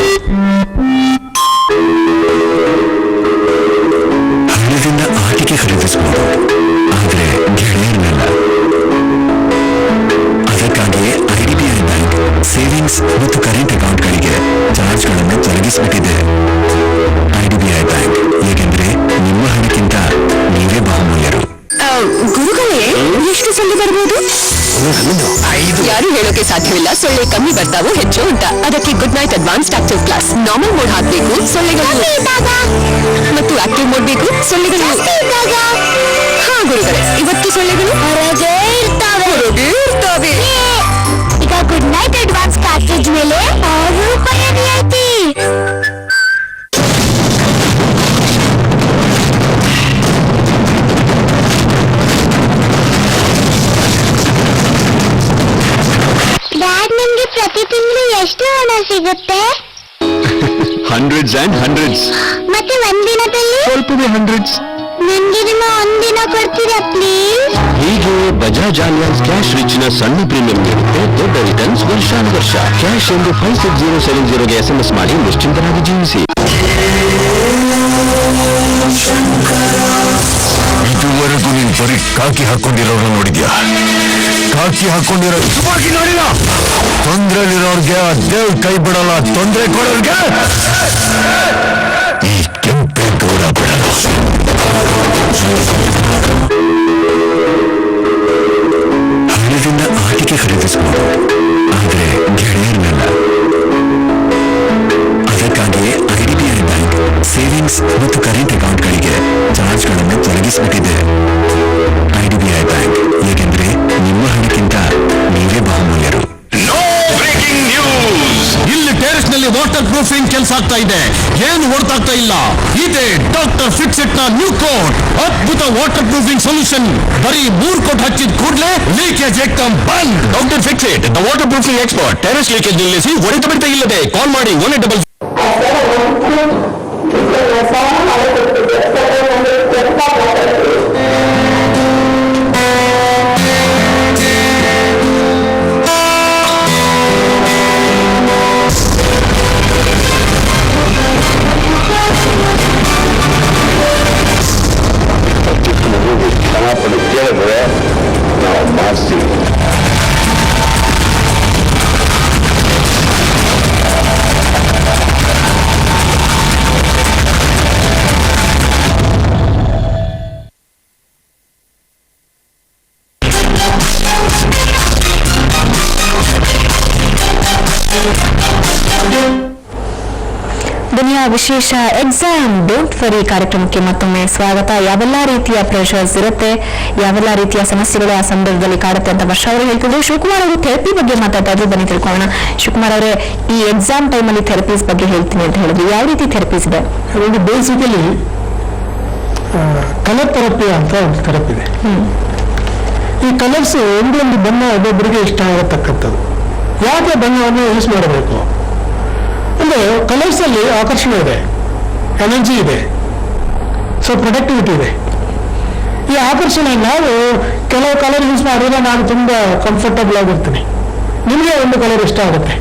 ಹಣದಿಂದ ಆಟಿಕೆ ಖರೀದಿಸಬಹುದು, ಆದ್ರೆ ಗೆಳೆಯರನ್ನಲ್ಲ. ಅದಕ್ಕಾಗಿಯೇ IDBI ಬ್ಯಾಂಕ್ ಸೇವಿಂಗ್ಸ್ ಮತ್ತು ಕರೆಂಟ್ ಅಕೌಂಟ್ಗಳಿಗೆ ಚಾರ್ಜ್ಗಳನ್ನು ತೊಲಗಿಸಿಬಿಟ್ಟಿದೆ. IDBI ಬ್ಯಾಂಕ್, ಏಕೆಂದ್ರೆ ನಿಮ್ಮ ಹಣಕ್ಕಿಂತ ನೀವೇ ಬಹುಮೂಲ್ಯರು. ಗುರುಗಳೇ, ಎಷ್ಟು ಸೊಳ್ಳೆ ಬರ್ಬೋದು? ಯಾರು ಹೇಳೋಕೆ ಸಾಧ್ಯವಿಲ್ಲ. ಸೊಳ್ಳೆ ಕಮ್ಮಿ ಬರ್ತಾವೋ ಹೆಚ್ಚು ಅಂತ. ಅದಕ್ಕೆ good night advanced active plus. Normal mode ಹಾಕಬೇಕು ಸೊಳ್ಳೆಗಳು, ಮತ್ತು ಆಕ್ಟಿವ್ ಮೋಡ್ ಬೇಕು ಸೊಳ್ಳೆಗಳು. ಹಾ ಗುರುಗಳೇ, ಇವತ್ತು ಸೊಳ್ಳೆಗಳು ಹೊರಗೆ ಇರ್ತವೆ. ಈಗ ಗುಡ್ ನೈಟ್ ಅಡ್ವಾನ್ಸ್ ಪ್ಯಾಕೇಜ್ ಮೇಲೆ 6 ರೂಪಾಯಿ ರಿಯಾಯಿತಿ. ಡ್ಯಾಡ್, ನಿಮ್ಗೆ ಪ್ರತಿ ತಿಂಗಳು ಎಷ್ಟು ಹಣ ಸಿಗುತ್ತೆ? Hundreds and hundreds. ಮತ್ತೆ ಒಂದಿನದಲ್ಲಿ ಸ್ವಲ್ಪವೇ ಹಂಡ್ರೆಡ್ಸ್. ನನ್ಗೆ ನಿಮ್ಮ ಒಂದಿನ ಕೊಡ್ತೀರಾ ಪ್ಲೀಸ್? ಹೀಗೆ ಬಜಾಜ್ ಆಲಿಯಾನ್ಸ್ ಕ್ಯಾಶ್ ರಿಚ್ ನ ಸಣ್ಣ ಪ್ರೀಮಿಯಂ ನೀಡುತ್ತೆ ದೊಡ್ಡ ರಿಟರ್ನ್ಸ್ ವರ್ಷಾನುವರ್ಷ. ಕ್ಯಾಶ್ ಎಂದು 56070ಗೆ SMS ಮಾಡಿ ನಿಶ್ಚಿಂತರಾಗಿ ಜೀವಿಸಿ. ಇದುವರೆಗೂ ನೀನು ಬರೀ ಕಾಕಿ ಹಾಕೊಂಡಿರೋರು ನೋಡಿದ್ಯಾ? ಕಾಕಿ ಹಾಕೊಂಡಿರೋ ನೋಡಿಲ್ಲ. ತೊಂದ್ರೆಲಿರೋರ್ಗೆ ದೇವ್ ಕೈ ಬಿಡಲ್ಲ, ತೊಂದರೆ ಕೊಡೋರ್ಗೆ ಈ ಕೆಂಪೆ ಗೌಡ ಬಿಡಲ್ಲ. ಹಣದಿಂದ ಆಟಿಕೆ ಖರೀದಿಸಬಹುದು, ಆದ್ರೆ ಗೆಳೆಯರನ್ನಲ್ಲ. ಅದಕ್ಕಾಗಿಯೇ IDBI ಬ್ಯಾಂಕ್ ಸೇವಿಂಗ್ಸ್ ಮತ್ತು ಕರೆಂಟ್ ಅಕೌಂಟ್ಗಳಿಗೆ ಚಾರ್ಜ್ಗಳನ್ನು ತೊಲಗಿಸಿಬಿಟ್ಟಿದೆ. IDBI ಬ್ಯಾಂಕ್, ಏಕೆಂದ್ರೆ ನಿಮ್ಮ ಹಣಕ್ಕಿಂತ ನೀವೇ ಬಹುಮೂಲ್ಯರು. ಇಲ್ಲಿ ಟೆರೆಸ್ ನಲ್ಲಿ ವಾಟರ್ ಪ್ರೂಫಿಂಗ್ ಕೆಲಸ ಆಗ್ತಾ ಇದೆ. ಏನು ಹೊರತಾಗ್ತಾ ಇಲ್ಲ. ಇದೆ ಡಾಕ್ಟರ್ ಫಿಕ್ಸಿಟ್ ನ ನ್ಯೂ ಕೋಟ್, ಅದ್ಭುತ ವಾಟರ್ ಪ್ರೂಫಿಂಗ್ ಸೊಲ್ಯೂಷನ್. ಬರೀ 3 ಕೋಟ್ ಹಚ್ಚಿದ ಕೂಡಲೇ ಲೀಕೇಜ್ ಏಕದಮ್ ಬಂದ್. Doctor Fixit, the water proofing expert. Terrace leakage ನಿಲ್ಲಿಸಿ ಹೊಡೆತ ಬಿಡ್ತಾ ಇಲ್ಲದೆ ಕಾಲ್ ಮಾಡಿ 1-800. ಕೇಳಿದ್ರೆ ನಾವು ಮಾಡಿಸ್ತೀವಿ. ದುನಿಯಾ ವಿಶೇಷ ಎಕ್ಸಾಮ್ ಡೋಂಟ್ ವರಿ ಕಾರ್ಯಕ್ರಮಕ್ಕೆ ಮತ್ತೊಮ್ಮೆ ಸ್ವಾಗತ. ಯಾವೆಲ್ಲ ರೀತಿಯ ಪ್ರೆಷರ್ಸ್ ಇರುತ್ತೆ, ಯಾವೆಲ್ಲ ರೀತಿಯ ಸಮಸ್ಯೆಗಳು ಆ ಸಂದರ್ಭದಲ್ಲಿ ಕಾಡುತ್ತೆ ಅಂತ ವರ್ಷ ಅವರು ಹೇಳ್ತಿದ್ರು. ಶಿವಕುಮಾರ್ ಅವರು ಥೆರಪಿ ಬಗ್ಗೆ ಮಾತಾಡ್ತಾ ಇದ್ರು, ಬನ್ನಿ ತಿಳ್ಕೊಳ್ಳೋಣ. ಶಿವಕುಮಾರ್ ಅವರೇ, ಈ ಎಕ್ಸಾಮ್ ಟೈಮಲ್ಲಿ ಥೆರಪೀಸ್ ಬಗ್ಗೆ ಹೇಳ್ತೀನಿ ಅಂತ ಹೇಳಿದ್ರು. ಯಾವ ರೀತಿ ಥೆರಪೀಸ್ ಇದೆ? ಒಂದು ಬೇಸಿಕಲಿ ಕಲರ್ ಥೆರಪಿ ಅಂತ ಒಂದು ಥೆರಪಿ ಇದೆ. ಈ ಕಲರ್ಸ್ ಒಂದೊಂದು ಬಣ್ಣ ಒಬ್ಬೊಬ್ಬರಿಗೆ ಇಷ್ಟ ಆಗತಕ್ಕಂಥದ್ದು. ಯಾಕೆ ಬಣ್ಣವನ್ನು ಯೂಸ್ ಮಾಡಬೇಕು ಅಂದರೆ, ಕಲರ್ಸಲ್ಲಿ ಆಕರ್ಷಣೆ ಇದೆ, ಎನರ್ಜಿ ಇದೆ, ಸೊ ಪ್ರೊಡಕ್ಟಿವಿಟಿ ಇದೆ. ಈ ಆಕರ್ಷಣೆ ನಾವು ಕೆಲವು ಕಲರ್ ಯೂಸ್ ಮಾಡಿದ್ರೆ ನಾನು ತುಂಬ ಕಂಫರ್ಟಬಲ್ ಆಗಿರ್ತೀನಿ, ನಿಮಗೆ ಒಂದು ಕಲರ್ ಇಷ್ಟ ಆಗುತ್ತೆ,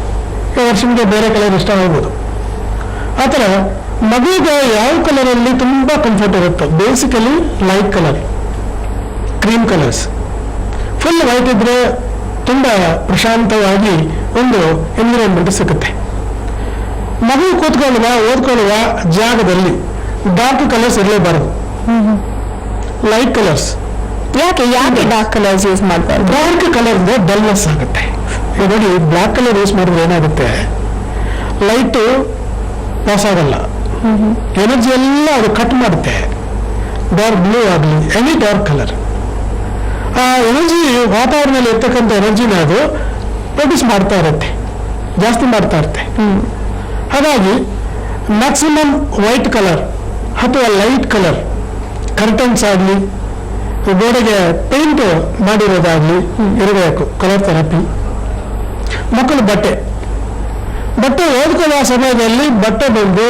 ವರ್ಷನಿಗೆ ಬೇರೆ ಕಲರ್ ಇಷ್ಟ ಆಗ್ಬೋದು. ಆ ಥರ ಮಗುಗೆ ಯಾವ ಕಲರಲ್ಲಿ ತುಂಬ ಕಂಫರ್ಟ್ ಇರುತ್ತೆ, basically light colour, cream colours. Full white ಇದ್ರೆ ತುಂಬ ಪ್ರಶಾಂತವಾಗಿ ಒಂದು ಎನ್ವಿರಾನ್ಮೆಂಟ್ ಸಿಗುತ್ತೆ. ಮಗು ಕೂತ್ಕೊಳ್ಳುವ ಓದ್ಕೊಳ್ಳುವ ಜಾಗದಲ್ಲಿ ಡಾರ್ಕ್ ಕಲರ್ಸ್ ಇರಲೇಬಾರದು, ಲೈಟ್ ಕಲರ್ಸ್. ಯಾಕೆ ಡಾರ್ಕ್ ಕಲರ್ಸ್ ಯೂಸ್ ಮಾಡ್ಬಾರ್ದು? ಡಾರ್ಕ್ ಕಲರ್ ಡಲ್ನೆಸ್ ಆಗುತ್ತೆ. ಈಗ ನೋಡಿ, ಬ್ಲ್ಯಾಕ್ ಕಲರ್ ಯೂಸ್ ಮಾಡಿದ್ರೆ ಏನಾಗುತ್ತೆ, ಲೈಟು ಪಾಸ್ ಆಗಲ್ಲ, ಎನರ್ಜಿ ಎಲ್ಲ ಅದು ಕಟ್ ಮಾಡುತ್ತೆ. ಡಾರ್ಕ್ ಬ್ಲೂ ಆಗಲಿ, ಎನಿ ಡಾರ್ಕ್ ಕಲರ್, ಆ ಎನರ್ಜಿ ವಾತಾವರಣದಲ್ಲಿ ಇರ್ತಕ್ಕಂಥ ಎನರ್ಜಿನ ಅದು ಪ್ರೊಡ್ಯೂಸ್ ಮಾಡ್ತಾ ಇರುತ್ತೆ, ಜಾಸ್ತಿ ಮಾಡ್ತಾ ಇರುತ್ತೆ. ಹಾಗಾಗಿ ಮ್ಯಾಕ್ಸಿಮಮ್ ವೈಟ್ ಕಲರ್ ಅಥವಾ ಲೈಟ್ ಕಲರ್ ಕರ್ಟನ್ಸ್ ಆಗಲಿ, ಗೋಡೆಗೆ ಪೇಂಟ್ ಮಾಡಿರೋದಾಗಲಿ ಇರಬೇಕು. Colour therapy. ಮಕ್ಕಳು ಬಟ್ಟೆ ಓದ್ಕೊಳ್ಳುವ ಸಮಯದಲ್ಲಿ ಬಟ್ಟೆ ಬಂದು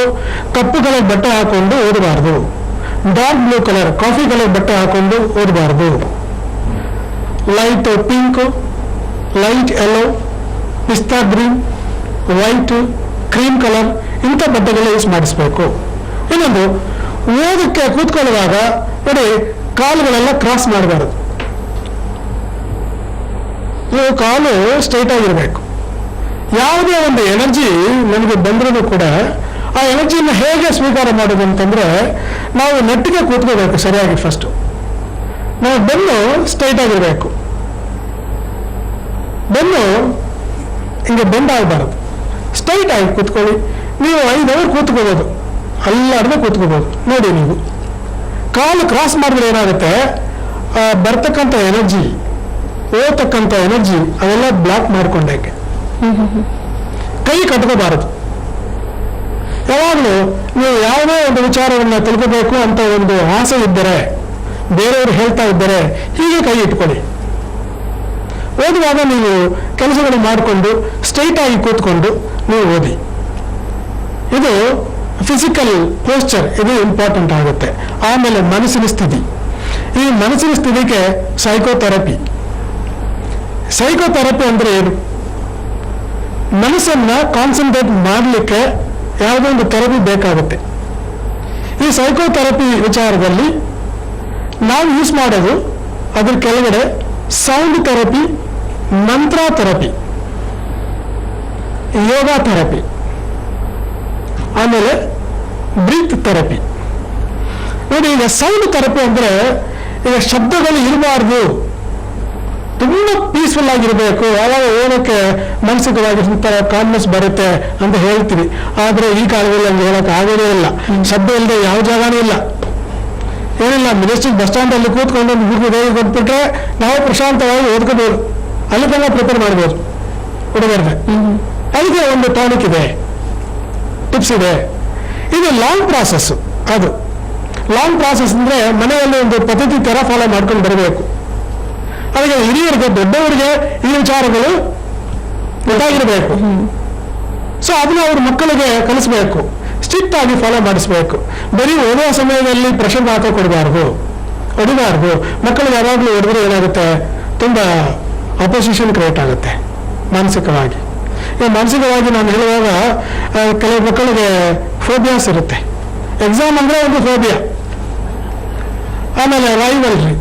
ಕಪ್ಪು ಕಲರ್ ಬಟ್ಟೆ ಹಾಕೊಂಡು ಓದಬಾರ್ದು, dark blue colour coffee colour ಬಟ್ಟೆ ಹಾಕೊಂಡು ಓದಬಾರ್ದು. Light pink, light yellow, pista green, white, cream colour ಇಂಥ ಬಟ್ಟೆಗಳು ಯೂಸ್ ಮಾಡಿಸ್ಬೇಕು. ಇನ್ನೊಂದು, ಓದಕ್ಕೆ ಕೂತ್ಕೊಳ್ಳುವಾಗ ನೋಡಿ ಕಾಲುಗಳೆಲ್ಲ ಕ್ರಾಸ್ ಮಾಡಬಾರದು, ನೀವು ಕಾಲು ಸ್ಟ್ರೈಟ್ ಆಗಿರಬೇಕು. ಯಾವುದೇ ಒಂದು ಎನರ್ಜಿ ನಮಗೆ ಬಂದ್ರೂ ಕೂಡ ಆ ಎನರ್ಜಿನ ಹೇಗೆ ಸ್ವೀಕಾರ ಮಾಡೋದು ಅಂತಂದ್ರೆ, ನಾವು ನೆಟ್ಟಿಗೆ ಕೂತ್ಕೋಬೇಕು ಸರಿಯಾಗಿ. ಫಸ್ಟು ನಾವು ಬೆನ್ನು ಸ್ಟ್ರೈಟ್ ಆಗಿರಬೇಕು, ಬೆನ್ನು ಹಿಂಗೆ ಬೆಂಡ್ ಆಗಬಾರದು, ಸ್ಟ್ರೈಟ್ ಆಗಿ ಕೂತ್ಕೊಳ್ಳಿ. ನೀವು 5 ಅವರ್ ಕೂತ್ಕೋಬೋದು, ಅಲ್ಲಾಡದೆ ಕೂತ್ಕೋಬೋದು. ನೋಡಿ, ನೀವು ಕಾಲು ಕ್ರಾಸ್ ಮಾಡಿದ್ರೆ ಏನಾಗುತ್ತೆ, ಬರ್ತಕ್ಕಂಥ ಎನರ್ಜಿ, ಓದ್ತಕ್ಕಂಥ ಎನರ್ಜಿ ಅವೆಲ್ಲ ಬ್ಲಾಕ್ ಮಾಡ್ಕೊಂಡಾಕೆ. ಕೈ ಕಟ್ಕೋಬಾರದು. ಯಾವಾಗಲೂ ನೀವು ಯಾವುದೇ ಒಂದು ವಿಚಾರವನ್ನು ತಿಳ್ಕೋಬೇಕು ಅಂತ ಒಂದು ಆಸೆ ಇದ್ದರೆ, ಬೇರೆಯವರು ಹೇಳ್ತಾ ಇದ್ದರೆ ಹೀಗೆ ಕೈ ಇಟ್ಕೊಳ್ಳಿ. ಓದುವಾಗ ನೀವು ಕೆಲಸಗಳು ಮಾಡಿಕೊಂಡು ಸ್ಟ್ರೈಟ್ ಆಗಿ ಕೂತ್ಕೊಂಡು ನೀವು ಓದಿ. ಇದು ಫಿಸಿಕಲ್ ಪೋಸ್ಚರ್, ಇದು ಇಂಪಾರ್ಟೆಂಟ್ ಆಗುತ್ತೆ. ಆಮೇಲೆ ಮನಸ್ಸಿನ ಸ್ಥಿತಿ. ಈ ಮನಸ್ಸಿನ ಸ್ಥಿತಿಗೆ ಸೈಕೋಥೆರಪಿ ಅಂದ್ರೆ ಏನು? ಮನಸ್ಸನ್ನ ಕಾನ್ಸಂಟ್ರೇಟ್ ಮಾಡಲಿಕ್ಕೆ ಯಾವುದೋ ಒಂದು ಥೆರಪಿ ಬೇಕಾಗುತ್ತೆ. ಈ ಸೈಕೋಥೆರಪಿ ವಿಚಾರದಲ್ಲಿ ನಾವು ಯೂಸ್ ಮಾಡೋದು ಅದ್ರ ಕೆಳಗಡೆ ಸೌಂಡ್ ಥೆರಪಿ, ಮಂತ್ರ ಥೆರಪಿ, ಯೋಗ ಥೆರಪಿ, ಆಮೇಲೆ ಬ್ರೀತ್ ಥೆರಪಿ. ನೋಡಿ, ಈಗ ಸೌಂಡ್ ಥೆರಪಿ ಅಂದ್ರೆ ಈಗ ಶಬ್ದಗಳು ಇರಬಾರ್ದು, ತುಂಬ ಪೀಸ್ಫುಲ್ ಆಗಿರಬೇಕು, ಆವಾಗ ಓದಕ್ಕೆ ಮಾನಸಿಕವಾಗಿ ಸ್ವಲ್ಪ ಕಾಮ್ನೆಸ್ ಬರುತ್ತೆ ಅಂತ ಹೇಳ್ತೀವಿ. ಆದರೆ ಈ ಕಾಲದಲ್ಲಿ ಹಂಗೆ ಹೇಳಕ್ಕೆ ಆಗೋದೇ ಇಲ್ಲ. ಶಬ್ದ ಇಲ್ಲದೆ ಯಾವ ಜಾಗನೂ ಇಲ್ಲ, ಏನಿಲ್ಲ. ಮೆಜೆಸ್ಟಿಕ್ ಬಸ್ ಸ್ಟ್ಯಾಂಡ್ ಅಲ್ಲಿ ಕೂತ್ಕೊಂಡು ಒಂದು ಹುಡುಗ ಕೊಟ್ಬಿಟ್ರೆ ನಾವು ಪ್ರಶಾಂತವಾಗಿ ಓದ್ಕೋಬಹುದು, ಅಲ್ಲಿ ತನಕ ಪ್ರಿಪೇರ್ ಮಾಡ್ಬೋದು ಹುಡುಗರಿಗೆ. ಅದಕ್ಕೆ ಒಂದು ಟಾನಿಕ್ ಇದೆ, ಟಿಪ್ಸ್ ಇದೆ. ಇದು ಲಾಂಗ್ ಪ್ರಾಸೆಸ್. ಅದು ಲಾಂಗ್ ಪ್ರಾಸೆಸ್ ಅಂದ್ರೆ ಮನೆಯಲ್ಲಿ ಒಂದು ಪದ್ಧತಿ ತರ ಫಾಲೋ ಮಾಡ್ಕೊಂಡು ಬರಬೇಕು. ಅದಕ್ಕೆ ಹಿರಿಯರಿಗೆ, ದೊಡ್ಡವರಿಗೆ ಈ ವಿಚಾರಗಳು ಗೊತ್ತಾಗಿರಬೇಕು. ಸೊ ಅದನ್ನ ಅವ್ರ ಮಕ್ಕಳಿಗೆ ಕಲಿಸ್ಬೇಕು, ಸ್ಟ್ರಿಕ್ಟ್ ಆಗಿ ಫಾಲೋ ಮಾಡಿಸ್ಬೇಕು. ಬರೀ ಓದುವ ಸಮಯದಲ್ಲಿ ಪ್ರೆಷರ್ ಹಾಕೋ ಕೊಡಬಾರ್ದು, ಹೊಡಿಬಾರ್ದು. ಮಕ್ಕಳಿಗೆ ಯಾವಾಗಲೂ ಹೊಡೆದ್ರೆ ಏನಾಗುತ್ತೆ, ತುಂಬ ಅಪೋಸಿಷನ್ ಕ್ರಿಯೇಟ್ ಆಗುತ್ತೆ ಮಾನಸಿಕವಾಗಿ. ಈ ಮಾನಸಿಕವಾಗಿ ನಾನು ಹೇಳುವಾಗ ಕೆಲವು ಮಕ್ಕಳಿಗೆ ಫೋಬಿಯಾಸ್ ಇರುತ್ತೆ. ಎಕ್ಸಾಮ್ ಅಂದರೆ ಒಂದು ಫೋಬಿಯಾ. ಆಮೇಲೆ ರೈವಲ್ರಿ,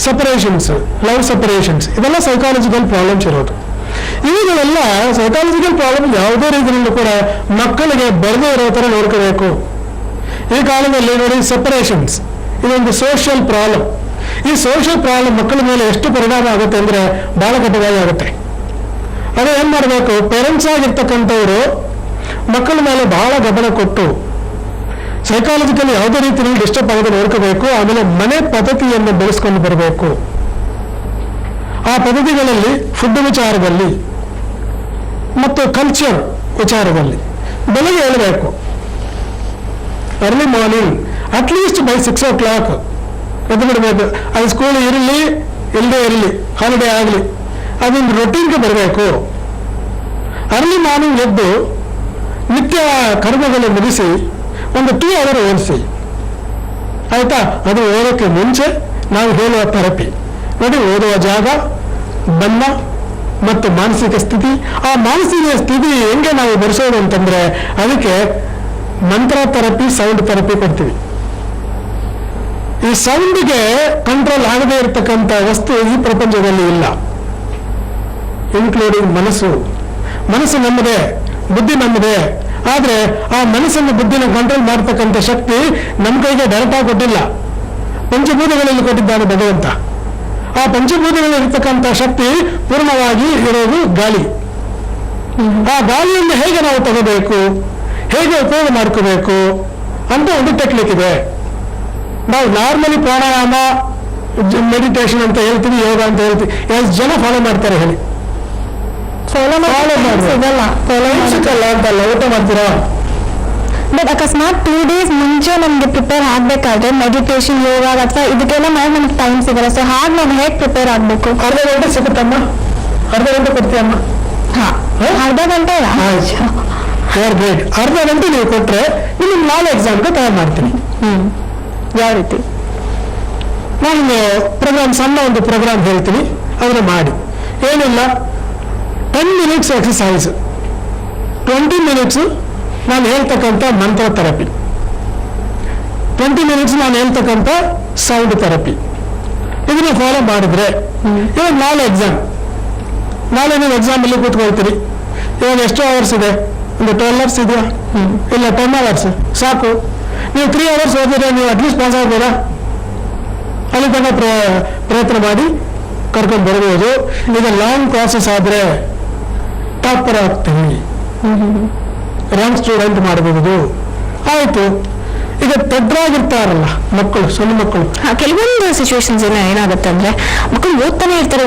ಸಪರೇಷನ್ಸ್, ಲವ್ ಸಪರೇಷನ್ಸ್, ಇದೆಲ್ಲ ಸೈಕಾಲಜಿಕಲ್ ಪ್ರಾಬ್ಲಮ್ಸ್ ಇರೋದು. ಇವುಗಳೆಲ್ಲ ಸೈಕಾಲಜಿಕಲ್ ಪ್ರಾಬ್ಲಮ್ ಯಾವುದೇ ರೀತಿಯಲ್ಲೂ ಕೂಡ ಮಕ್ಕಳಿಗೆ ಬರದೇ ಇರೋ ಥರ ನೋಡ್ಕೋಬೇಕು. ಈ ಕಾಲದಲ್ಲಿ ನೋಡಿ, ಸಪರೇಷನ್ಸ್ ಇದೊಂದು ಸೋಷಿಯಲ್ ಪ್ರಾಬ್ಲಮ್. ಈ ಸೋಷಿಯಲ್ ಪ್ರಾಬ್ಲಮ್ ಮಕ್ಕಳ ಮೇಲೆ ಎಷ್ಟು ಪರಿಣಾಮ ಆಗುತ್ತೆ ಅಂದರೆ ಬಹಳ ಕೆಟ್ಟದಾಗಿ ಆಗುತ್ತೆ. ಅದೇ ಏನು ಮಾಡಬೇಕು, ಪೇರೆಂಟ್ಸ್ ಆಗಿರ್ತಕ್ಕಂಥವ್ರು ಮಕ್ಕಳ ಮೇಲೆ ಬಹಳ ಗಮನ ಕೊಟ್ಟು ಸೈಕಾಲಜಿಕಲ್ ಯಾವುದೇ ರೀತಿಯಲ್ಲಿ ಡಿಸ್ಟರ್ಬ್ ಆಗದೆ ನೋಡ್ಕೋಬೇಕು. ಆಮೇಲೆ ಮನೆ ಪದ್ಧತಿಯನ್ನು ಬೆಳೆಸ್ಕೊಂಡು ಬರಬೇಕು. ಆ ಪದ್ಧತಿಗಳಲ್ಲಿ ಫುಡ್ ವಿಚಾರದಲ್ಲಿ ಮತ್ತು ಕಲ್ಚರ್ ವಿಚಾರದಲ್ಲಿ ಬೆಳಗ್ಗೆ ಹೇಳಬೇಕು. Early morning at least by 6 o'clock ಎದ್ದು ಬಿಡಬೇಕು. ಅದು ಸ್ಕೂಲ್ ಇರಲಿ ಇಲ್ಲದೆ ಇರಲಿ, ಹಾಲಿಡೇ ಆಗಲಿ, ಅದೊಂದು ರೊಟೀನ್ಗೆ ಬರಬೇಕು. ಅರ್ಲಿ ಮಾರ್ನಿಂಗ್ ಎದ್ದು ನಿತ್ಯ ಕರ್ಮಗಳು ಮುಗಿಸಿ ಒಂದು 2 hour ಓದಿಸಿ, ಆಯ್ತಾ? ಅದು ಓದೋಕ್ಕೆ ಮುಂಚೆ ನಾವು ಹೇಳುವ ಥೆರಪಿ ನೋಡಿ, ಓದುವ ಜಾಗ, ಬಣ್ಣ, ಮತ್ತು ಮಾನಸಿಕ ಸ್ಥಿತಿ. ಆ ಮಾನಸಿಕ ಸ್ಥಿತಿ ಹೆಂಗೆ ನಾವು ಬೆಳೆಸೋದು ಅಂತಂದ್ರೆ ಅದಕ್ಕೆ ಮಂತ್ರ ಥೆರಪಿ, ಸೌಂಡ್ ಥೆರಪಿ ಕೊಡ್ತೀವಿ. ಈ ಸೌಂಡ್ಗೆ ಕಂಟ್ರೋಲ್ ಆಗದೇ ಇರತಕ್ಕಂಥ ವಸ್ತು ಈ ಪ್ರಪಂಚದಲ್ಲಿ ಇಲ್ಲ, ಇನ್ಕ್ಲೂಡಿಂಗ್ ಮನಸ್ಸು. ಮನಸ್ಸು ನಮ್ಮದೇ, ಬುದ್ಧಿ ನಮ್ಮದೇ. ಆದ್ರೆ ಆ ಮನಸ್ಸನ್ನು ಬುದ್ಧಿನ ಕಂಟ್ರೋಲ್ ಮಾಡತಕ್ಕಂಥ ಶಕ್ತಿ ನಮ್ಮ ಕೈಗೆ ಡೈರೆಕ್ಟ್ ಆಗಿ ಕೊಟ್ಟಿಲ್ಲ, ಪಂಚಭೂತಗಳಲ್ಲಿ ಕೊಟ್ಟಿದ್ದಾನೆ ಭಗವಂತ. ಆ ಪಂಚಭೂತಗಳಲ್ಲಿ ಇರ್ತಕ್ಕಂಥ ಶಕ್ತಿ ಪೂರ್ಣವಾಗಿ ಇರೋದು ಗಾಳಿ. ಆ ಗಾಳಿಯನ್ನು ಹೇಗೆ ನಾವು ತಗೋಬೇಕು, ಹೇಗೆ ಉಪಯೋಗ ಮಾಡ್ಕೋಬೇಕು ಅಂತ ಒಂದು ಟೆಕ್ನಿಕ್ ಇದೆ. ನಾವು ನಾರ್ಮಲಿ ಪ್ರಾಣಾಯಾಮ, ಮೆಡಿಟೇಷನ್ ಅಂತ ಹೇಳ್ತೀವಿ, ಯೋಗ ಅಂತ ಹೇಳ್ತೀವಿ. ಎಷ್ಟು ಜನ ಫಾಲೋ ಮಾಡ್ತಾರೆ ಹೇಳಿ? ಫಾಲೋ ಸಿಗಲ್ಲ ಅಂತಲ್ಲ, ಊಟ ಮಾಡ್ತೀರಾ? ಬಟ್ ಅಕಸ್ಮಾತ್ 2 days ಮುಂಚೆ ನಮ್ಗೆ ಪ್ರಿಪೇರ್ ಆಗ್ಬೇಕಾದ್ರೆ ಮೆಡಿಟೇಷನ್, ಯೋಗ ಅಥವಾ ಇದಕ್ಕೆಲ್ಲ ಮಾಡಿ ನಮ್ಗೆ ಟೈಮ್ ಸಿಗಲ್ಲ. ಸೊ ಹಾಗೆ ನಾವು ಹೇಗೆ ಪ್ರಿಪೇರ್ ಆಗ್ಬೇಕು? ಅರ್ಧ ಗಂಟೆ ಸಿಗುತ್ತಮ್ಮ, ಅರ್ಧ ಗಂಟೆ ಕೊಡ್ತೀಯಮ್ಮ. ಅರ್ಧ ಗಂಟೆ ಗ್ರೇಟ್. ಅರ್ಧ ಗಂಟೆ ನೀವು ಕೊಟ್ರೆ ನಿಮಗೆ ನಾಳೆ ಎಕ್ಸಾಮ್ಗೆ ತಯಾರು ಮಾಡ್ತೀನಿ. ಯಾವ ರೀತಿ? ನಾನು ಪ್ರೋಗ್ರಾಮ್, ಸಣ್ಣ ಒಂದು ಪ್ರೋಗ್ರಾಮ್ ಹೇಳ್ತೀನಿ, ಅದನ್ನ ಮಾಡಿ. ಏನಿಲ್ಲ, 10 minutes ಎಕ್ಸಸೈಸ್, 20 minutes ನಾನು ಹೇಳ್ತಕ್ಕಂಥ ಮಂತ್ರ ಥೆರಪಿ, 20 minutes ನಾನು ಹೇಳ್ತಕ್ಕಂಥ ಸೌಂಡ್ ಥೆರಪಿ. ಇದನ್ನ ಫಾಲೋ ಮಾಡಿದ್ರೆ ಇವಾಗ ನಾಳೆ ಎಕ್ಸಾಮ್, ನಾಳೆ ನೀವು ಎಕ್ಸಾಮಲ್ಲಿ ಕೂತ್ಕೊಳ್ತೀರಿ. ಇವಾಗ ಎಷ್ಟು ಅವರ್ಸ್ ಇದೆ? ಒಂದು 12 hours ಇದೆಯಾ? ಇಲ್ಲ, 10 hours ಸಾಕು. ನೀವು 3 hours ಓದಿದ್ರೆ ನೀವು ಅಟ್ಲೀಸ್ಟ್ ಪಾಸ್ ಆಗ್ಬೋದಾ? ಅಲ್ಲಿ ತನಕ ಪ್ರಯತ್ನ ಮಾಡಿ ಕರ್ಕೊಂಡು ಬರ್ಬೋದು. ಈಗ ಲಾಂಗ್ ಪ್ರಾಸೆಸ್ ಆದರೆ ಟಾಪರ್ ಆಗ್ತೀವಿ, ರ್ಯಾಂಕ್ ಸ್ಟೂಡೆಂಟ್ ಮಾಡಬಹುದು. ಆಯಿತು. ಈಗ ತೆಡ್ರಾಗಿರ್ತಾರಲ್ಲ ಮಕ್ಕಳು, ಸಣ್ಣ ಮಕ್ಕಳು, ಕೆಲವೊಂದು ಸಿಚುವೇಶನ್ಸ್ ಏನಾಗುತ್ತೆ ಅಂದ್ರೆ ಮಕ್ಕಳು ಓದ್ತಾನೆ ಇರ್ತಾರೆ.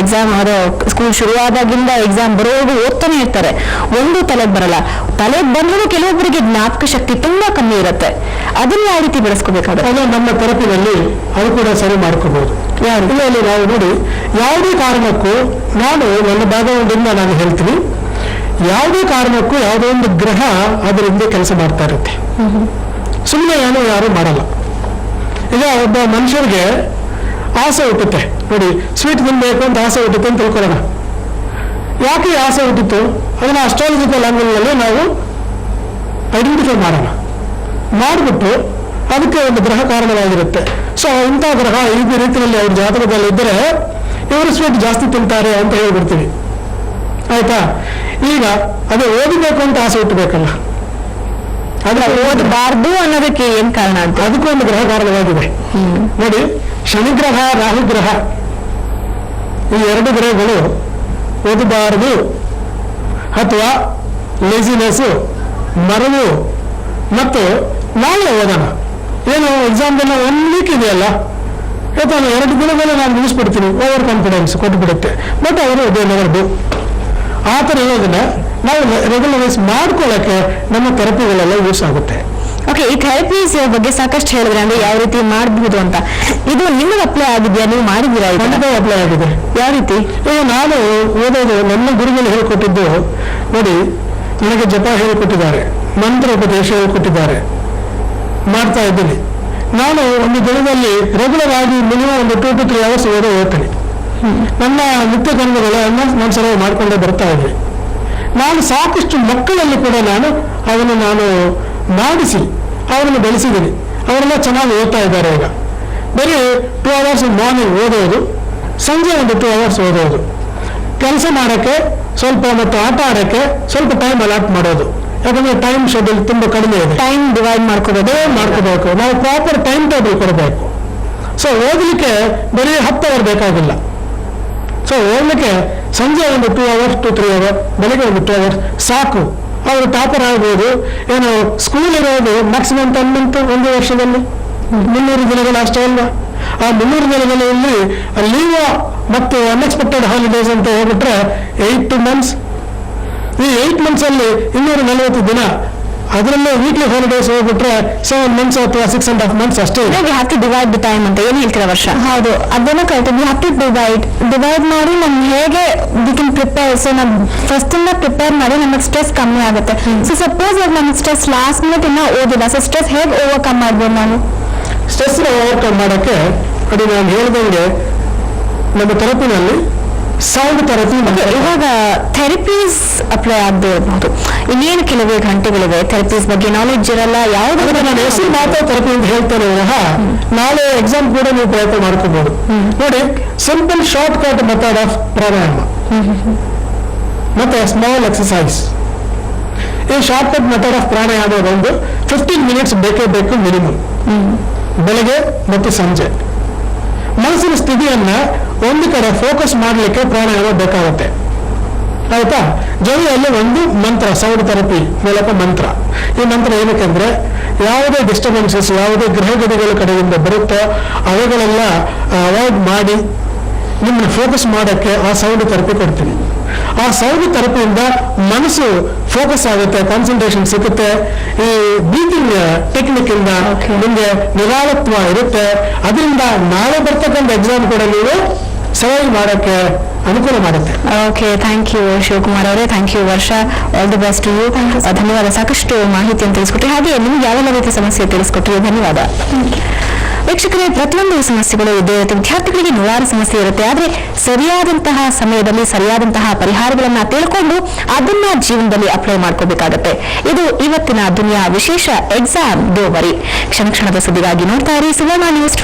ಎಕ್ಸಾಮ್ ಆದ ಸ್ಕೂಲ್ ಶುರುವಾದಾಗಿಂದ ಎಕ್ಸಾಮ್ ಬರೋವರೆಗೂ ಓದ್ತಾನೆ ಇರ್ತಾರೆ. ಒಂದು ತಲೆಗೆ ಬರಲ್ಲ. ತಲೆಗೆ ಬಂದ್ರೂ ಕೆಲವೊಬ್ಬರಿಗೆ ಜ್ಞಾಪಕ ಶಕ್ತಿ ತುಂಬಾ ಕಮ್ಮಿ ಇರುತ್ತೆ. ಅದನ್ನ ಯಾವ ರೀತಿ ಬೆಳೆಸ್ಕೋಬೇಕಾದ್ರೆ ಅದು ನಮ್ಮ ಥೆರಪಿನಲ್ಲಿ ಅದು ಕೂಡ ಸರಿ ಮಾಡ್ಕೋಬಹುದು. ಇದರಲ್ಲಿ ನಾವು ನೋಡಿ, ಯಾವುದೇ ಕಾರಣಕ್ಕೂ ನಾನು ನನ್ನ ಬ್ಯಾಕ್ಗ್ರೌಂಡಿಂದ ನಾನು ಹೇಳ್ತೀನಿ, ಯಾವುದೇ ಕಾರಣಕ್ಕೂ ಯಾವುದೋ ಒಂದು ಗ್ರಹ ಅದರ ಹಿಂದೆ ಕೆಲಸ ಮಾಡ್ತಾ ಇರುತ್ತೆ. ಸುಮ್ಮನೆ ಏನೋ ಯಾರು ಮಾಡಲ್ಲ. ಈಗ ಒಬ್ಬ ಮನುಷ್ಯರಿಗೆ ಆಸೆ ಹುಟ್ಟುತ್ತೆ ನೋಡಿ, ಸ್ವೀಟ್ ತಿನ್ಬೇಕು ಅಂತ ಆಸೆ ಹುಟ್ಟುತ್ತೆ ಅಂತ ತಿಳ್ಕೊಳ್ಳೋಣ. ಯಾಕೆ ಆಸೆ ಹುಟ್ಟಿತ್ತು ಅದನ್ನ ಅಸ್ಟ್ರಾಲಜಿಕಲ್ ಆಂಗಲ್ನಲ್ಲಿ ನಾವು ಐಡೆಂಟಿಫೈ ಮಾಡೋಣ. ಮಾಡಿಬಿಟ್ಟು ಅದಕ್ಕೆ ಒಂದು ಗ್ರಹ ಕಾರಣವಾಗಿರುತ್ತೆ. ಸೊ ಇಂಥ ಗ್ರಹ ಈ ರೀತಿಯಲ್ಲಿ ಅವ್ರ ಜಾತಕದಲ್ಲಿ ಇದ್ದರೆ ಇವರು ಸ್ವೀಟ್ ಜಾಸ್ತಿ ತಿಂತಾರೆ ಅಂತ ಹೇಳ್ಬಿಡ್ತೀವಿ. ಆಯ್ತಾ? ಈಗ ಅದೇ ಓದಬೇಕು ಅಂತ ಆಸೆ ಹುಟ್ಟಬೇಕಲ್ಲ, ಅದಕ್ಕೆ ಓದಬಾರ್ದು ಅನ್ನೋದಕ್ಕೆ ಏನ್ ಕಾರಣ ಅಂತ ಅದಕ್ಕೂ ಒಂದು ಗ್ರಹ ಕಾರಣವಾಗಿದೆ. ನೋಡಿ, ಶನಿಗ್ರಹ, ರಾಹುಗ್ರಹ, ಈ 2 ಗ್ರಹಗಳು ಓದಬಾರದು ಅಥವಾ ಲೇಸಿನೆಸ್, ಮರವು ಮತ್ತು ನಾಳೆ ಓದೋಣ, ಏನು ಎಕ್ಸಾಮ್ಗೆಲ್ಲ 1 week ಇದೆಯಲ್ಲ, ಇವತ್ತು 2 ದಿನದಲ್ಲಿ ನಾನು ಮುಗಿಸ್ಬಿಡ್ತೀನಿ, ಓವರ್ ಕಾನ್ಫಿಡೆನ್ಸ್ ಕೊಟ್ಟುಬಿಡುತ್ತೆ. ಬಟ್ ಅವರು ಅದೇನಾದ್ರು ಆ ಥರ ಇರೋದನ್ನ ನಾವು ರೆಗ್ಯುಲರೈಸ್ ಮಾಡ್ಕೊಳ್ಳೋಕ್ಕೆ ನಮ್ಮ ಥೆರಪಿಗಳೆಲ್ಲ ಯೂಸ್ ಆಗುತ್ತೆ. ಓಕೆ, ಈ ಥೆರಪೀಸ್ ಬಗ್ಗೆ ಸಾಕಷ್ಟು ಹೇಳಿದ್ರೆ ಅಂದ್ರೆ ಯಾವ ರೀತಿ ಮಾಡಬಹುದು ಅಂತ. ಇದು ನಿಮಗೆ ಅಪ್ಲೈ ಆಗಿದೆಯಾ? ನೀವು ಮಾಡಿದ್ದೀರಾ? ಖಂಡಿತ ಅಪ್ಲೈ ಆಗಿದೆ. ಯಾವ ರೀತಿ? ಈಗ ನಾನು ಓದೋದು ನನ್ನ ಗುರುಗಳು ಹೇಳಿಕೊಟ್ಟಿದ್ದು ನೋಡಿ, ನನಗೆ ಜಪ ಹೇಳಿಕೊಟ್ಟಿದ್ದಾರೆ, ಮಂತ್ರ ಉಪದೇಶ ಹೇಳಿಕೊಟ್ಟಿದ್ದಾರೆ, ಮಾಡ್ತಾ ಇದ್ದೀನಿ. ನಾನು ಒಂದು ದಿನದಲ್ಲಿ ರೆಗ್ಯುಲರ್ ಆಗಿ ಮಿನಿಮಮ್ ಒಂದು 2 to 3 hours ಓದ್ತೀನಿ. ನನ್ನ ನಿತ್ಯ ಕರ್ಮಗಳನ್ನು ನಾನು ಸರಿಯಾಗಿ ಮಾಡಿಕೊಂಡೇ ಬರ್ತಾ ಇದ್ವಿ. ನಾನು ಸಾಕಷ್ಟು ಮಕ್ಕಳಲ್ಲಿ ಕೂಡ ಅದನ್ನು ನಾನು ಮಾಡಿಸಿ ಅವರನ್ನು ಬೆಳೆಸಿದ್ದೀನಿ. ಅವರೆಲ್ಲ ಚೆನ್ನಾಗಿ ಓದ್ತಾ ಇದ್ದಾರೆ. ಈಗ ಬರೀ 2 hours ಮಾರ್ನಿಂಗ್ ಓದೋದು, ಸಂಜೆ ಒಂದು 2 hours ಓದೋದು, ಕೆಲಸ ಮಾಡೋಕ್ಕೆ ಸ್ವಲ್ಪ ಮತ್ತು ಆಟ ಆಡೋಕ್ಕೆ ಸ್ವಲ್ಪ ಟೈಮ್ ಅಲಾಟ್ ಮಾಡೋದು. ಯಾಕಂದ್ರೆ ಟೈಮ್ ಶೆಡ್ಯೂಲ್ ತುಂಬ ಕಡಿಮೆ ಇದೆ. ಟೈಮ್ ಡಿವೈಡ್ ಮಾಡ್ಕೋಬೇಕು. ನಾವು ಪ್ರಾಪರ್ ಟೈಮ್ ಟೇಬಲ್ ಕೊಡಬೇಕು. ಸೊ ಓದಲಿಕ್ಕೆ ಬರೀ 10 hours ಬೇಕಾಗಿಲ್ಲ. ಸೊ ಓದಲಿಕ್ಕೆ ಸಂಜೆ ಒಂದು 2 hours to 3 hours, ಬೆಳಗ್ಗೆ ಒಂದು 2 hours ಸಾಕು. ಅವರು ಟಾಪರ್ ಆಗ್ಬೋದು. ಏನು ಸ್ಕೂಲ್ ಇರೋದು ಮ್ಯಾಕ್ಸಿಮಮ್ 10 months, 1 ವರ್ಷದಲ್ಲಿ 300 ದಿನಗಳು ಅಷ್ಟೇ ಅಲ್ವಾ? ಆ 300 ದಿನಗಳಲ್ಲಿ ಲೀವ್ ಮತ್ತು ಅನ್ಎಕ್ಸ್ಪೆಕ್ಟೆಡ್ ಹಾಲಿಡೇಸ್ ಅಂತ ಹೇಳ್ಬಿಟ್ರೆ 8 months. ಈ 8 months ಅಲ್ಲಿ 240 ದಿನ, ಅದರಲ್ಲೇ ವೀಕ್ಲಿ ಹಾಲಿಡೇಸ್ ಹೋಗ್ಬಿಟ್ರೆ 7 months ಅಥವಾ 6.5 months ಅಷ್ಟೇ. ಡಿವೈಡ್ ದ ಟೈಮ್ ಅಂತ ಏನು ಹೇಳ್ತೀರಾ? ವರ್ಷ ಹೌದು, ಅದನ್ನ correct. We have to divide ಮಾಡಿ ನಮ್ಗೆ ಹೇಗೆ ವಿ ಕ್ಯಾನ್ ಪ್ರಿಪೇರ್. ಸೊ ನಾವು ಫಸ್ಟ್ ಇಂದ ಪ್ರಿಪೇರ್ ಮಾಡಿ ನಮಗೆ ಸ್ಟ್ರೆಸ್ ಕಮ್ಮಿ ಆಗುತ್ತೆ. ಸೊ ಸಪೋಸ್ ಇವಾಗ ನಮಗೆ ಸ್ಟ್ರೆಸ್ ಲಾಸ್ಟ್ ಮಿನಿಟ್ ಇನ್ನೂ ಓದಿಲ್ಲ, ಸೊ ಸ್ಟ್ರೆಸ್ ಹೇಗೆ ಓವರ್ಕಮ್ ಮಾಡ್ಬೋದು ನಾನು? ಸ್ಟ್ರೆಸ್ನ ಓವರ್ಕಮ್ ಮಾಡೋಕ್ಕೆ ಅದು ನಾನು ಹೇಳಿದಂಗೆ ನಮ್ಮ ಥೆರಪಿನಲ್ಲಿ ಸೌಂಡ್ ಥೆರಪಿ. ಇವಾಗ ಥೆರಪೀಸ್ ಅಪ್ಲೈ ಆಗದೆ ಇರಬಹುದು, ಇನ್ನೇನು ಕೆಲವೇ ಗಂಟೆಗಳಿವೆ, ಥೆರಪೀಸ್ ಬಗ್ಗೆ ನಾಲೆಡ್ಜ್ ಇರಲ್ಲ. ಯಾವ್ದು ನಾನು ಹೆಸರು ಮಾತ್ರ ಥೆರಪಿ ಅಂತ ಹೇಳ್ತೇನೆ ವಿನಃ ನಾಳೆ ಎಕ್ಸಾಮ್ ಕೂಡ ನೀವು ಪ್ರಯತ್ನ ಮಾಡ್ಕೋಬಹುದು. ನೋಡಿ, simple short cut method of pranayama ಮತ್ತೆ ಸ್ಮಾಲ್ ಎಕ್ಸಸೈಸ್. ಈ short cut method of pranayama ಒಂದು 15 ಮಿನಿಟ್ಸ್ ಬೇಕೇ ಬೇಕು ಮಿನಿಮಮ್, ಬೆಳಗ್ಗೆ ಮತ್ತು ಸಂಜೆ. ಮನಸ್ಸಿನ ಸ್ಥಿತಿಯನ್ನ ಒಂದು ಕಡೆ ಫೋಕಸ್ ಮಾಡಲಿಕ್ಕೆ ಪ್ರಾಣಾಯಾಮ ಬೇಕಾಗುತ್ತೆ, ಆಯ್ತಾ. ಜೊತೆಯಲ್ಲಿ ಒಂದು ಮಂತ್ರ, ಸೌಂಡ್ ಥೆರಪಿ ಮೂಲಕ ಮಂತ್ರ. ಈ ಮಂತ್ರ ಏನಕ್ಕೆಂದ್ರೆ ಯಾವುದೇ ಡಿಸ್ಟರ್ಬೆನ್ಸಸ್, ಯಾವುದೇ ಗ್ರಹಗತಿಗಳ ಕಡೆಯಿಂದ ಬರುತ್ತೋ ಅವುಗಳೆಲ್ಲ ಅವಾಯ್ಡ್ ಮಾಡಿ ನಿಮ್ಮನ್ನು ಫೋಕಸ್ ಮಾಡೋಕ್ಕೆ ಆ ಸೌಂಡ್ ಥೆರಪಿ ಕೊಡ್ತೀನಿ. ಆ ಸೌಂಡ್ ಥೆರಪಿಯಿಂದ ಮನಸ್ಸು ಫೋಕಸ್ ಆಗುತ್ತೆ, ಕಾನ್ಸಂಟ್ರೇಷನ್ ಸಿಗುತ್ತೆ. ಈ ಬ್ರೀತಿಂಗ್ ಟೆಕ್ನಿಕ್ ಇಂದ ನಿಮಗೆ ನಿರಾಳತ್ವ ಇರುತ್ತೆ. ಅದರಿಂದ ನಾಳೆ ಬರ್ತಕ್ಕಂಥ ಎಕ್ಸಾಮ್ ಕೂಡ ನೀವು ಸರ್ವೈವ್ ಮಾಡೋಕ್ಕೆ ಅನುಕೂಲ ಮಾಡುತ್ತೆ. ಓಕೆ, ಥ್ಯಾಂಕ್ ಯು ಶಿವಕುಮಾರ್ ಅವರೇ, ಥ್ಯಾಂಕ್ ಯು ವರ್ಷ, ಆಲ್ ದಿ ಬೆಸ್ಟ್ ಯು. ಧನ್ಯವಾದ, ಸಾಕಷ್ಟು ಮಾಹಿತಿಯನ್ನು ತಿಳಿಸ್ಕೊಟ್ರಿ, ಹಾಗೆ ನಿಮ್ಗೆ ಯಾವೆಲ್ಲ ರೀತಿಯ ಸಮಸ್ಯೆ ತಿಳಿಸ್ಕೊಟ್ರಿ, ಧನ್ಯವಾದ. ವೀಕ್ಷಕರೇ, ಪ್ರತಿಯೊಂದು ಸಮಸ್ಯೆಗಳು ಇದ್ದೇ ಇರುತ್ತೆ, ವಿದ್ಯಾರ್ಥಿಗಳಿಗೆ ನೂರಾರು ಸಮಸ್ಯೆ ಇರುತ್ತೆ. ಆದರೆ ಸರಿಯಾದಂತಹ ಸಮಯದಲ್ಲಿ ಸರಿಯಾದಂತಹ ಪರಿಹಾರಗಳನ್ನ ತಿಳ್ಕೊಂಡು ಅದನ್ನ ಜೀವನದಲ್ಲಿ ಅಪ್ಲೈ ಮಾಡ್ಕೋಬೇಕಾಗತ್ತೆ. ಇದು ಇವತ್ತಿನ ದುನಿಯಾ ವಿಶೇಷ ಎಕ್ಸಾಮ್ ದೋವರಿ. ಕ್ಷಣ ಕ್ಷಣದ ಸುದ್ದಿಗಾಗಿ ನೋಡ್ತಾ ಇರಿ ಸುವರ್ಣ ನ್ಯೂಸ್.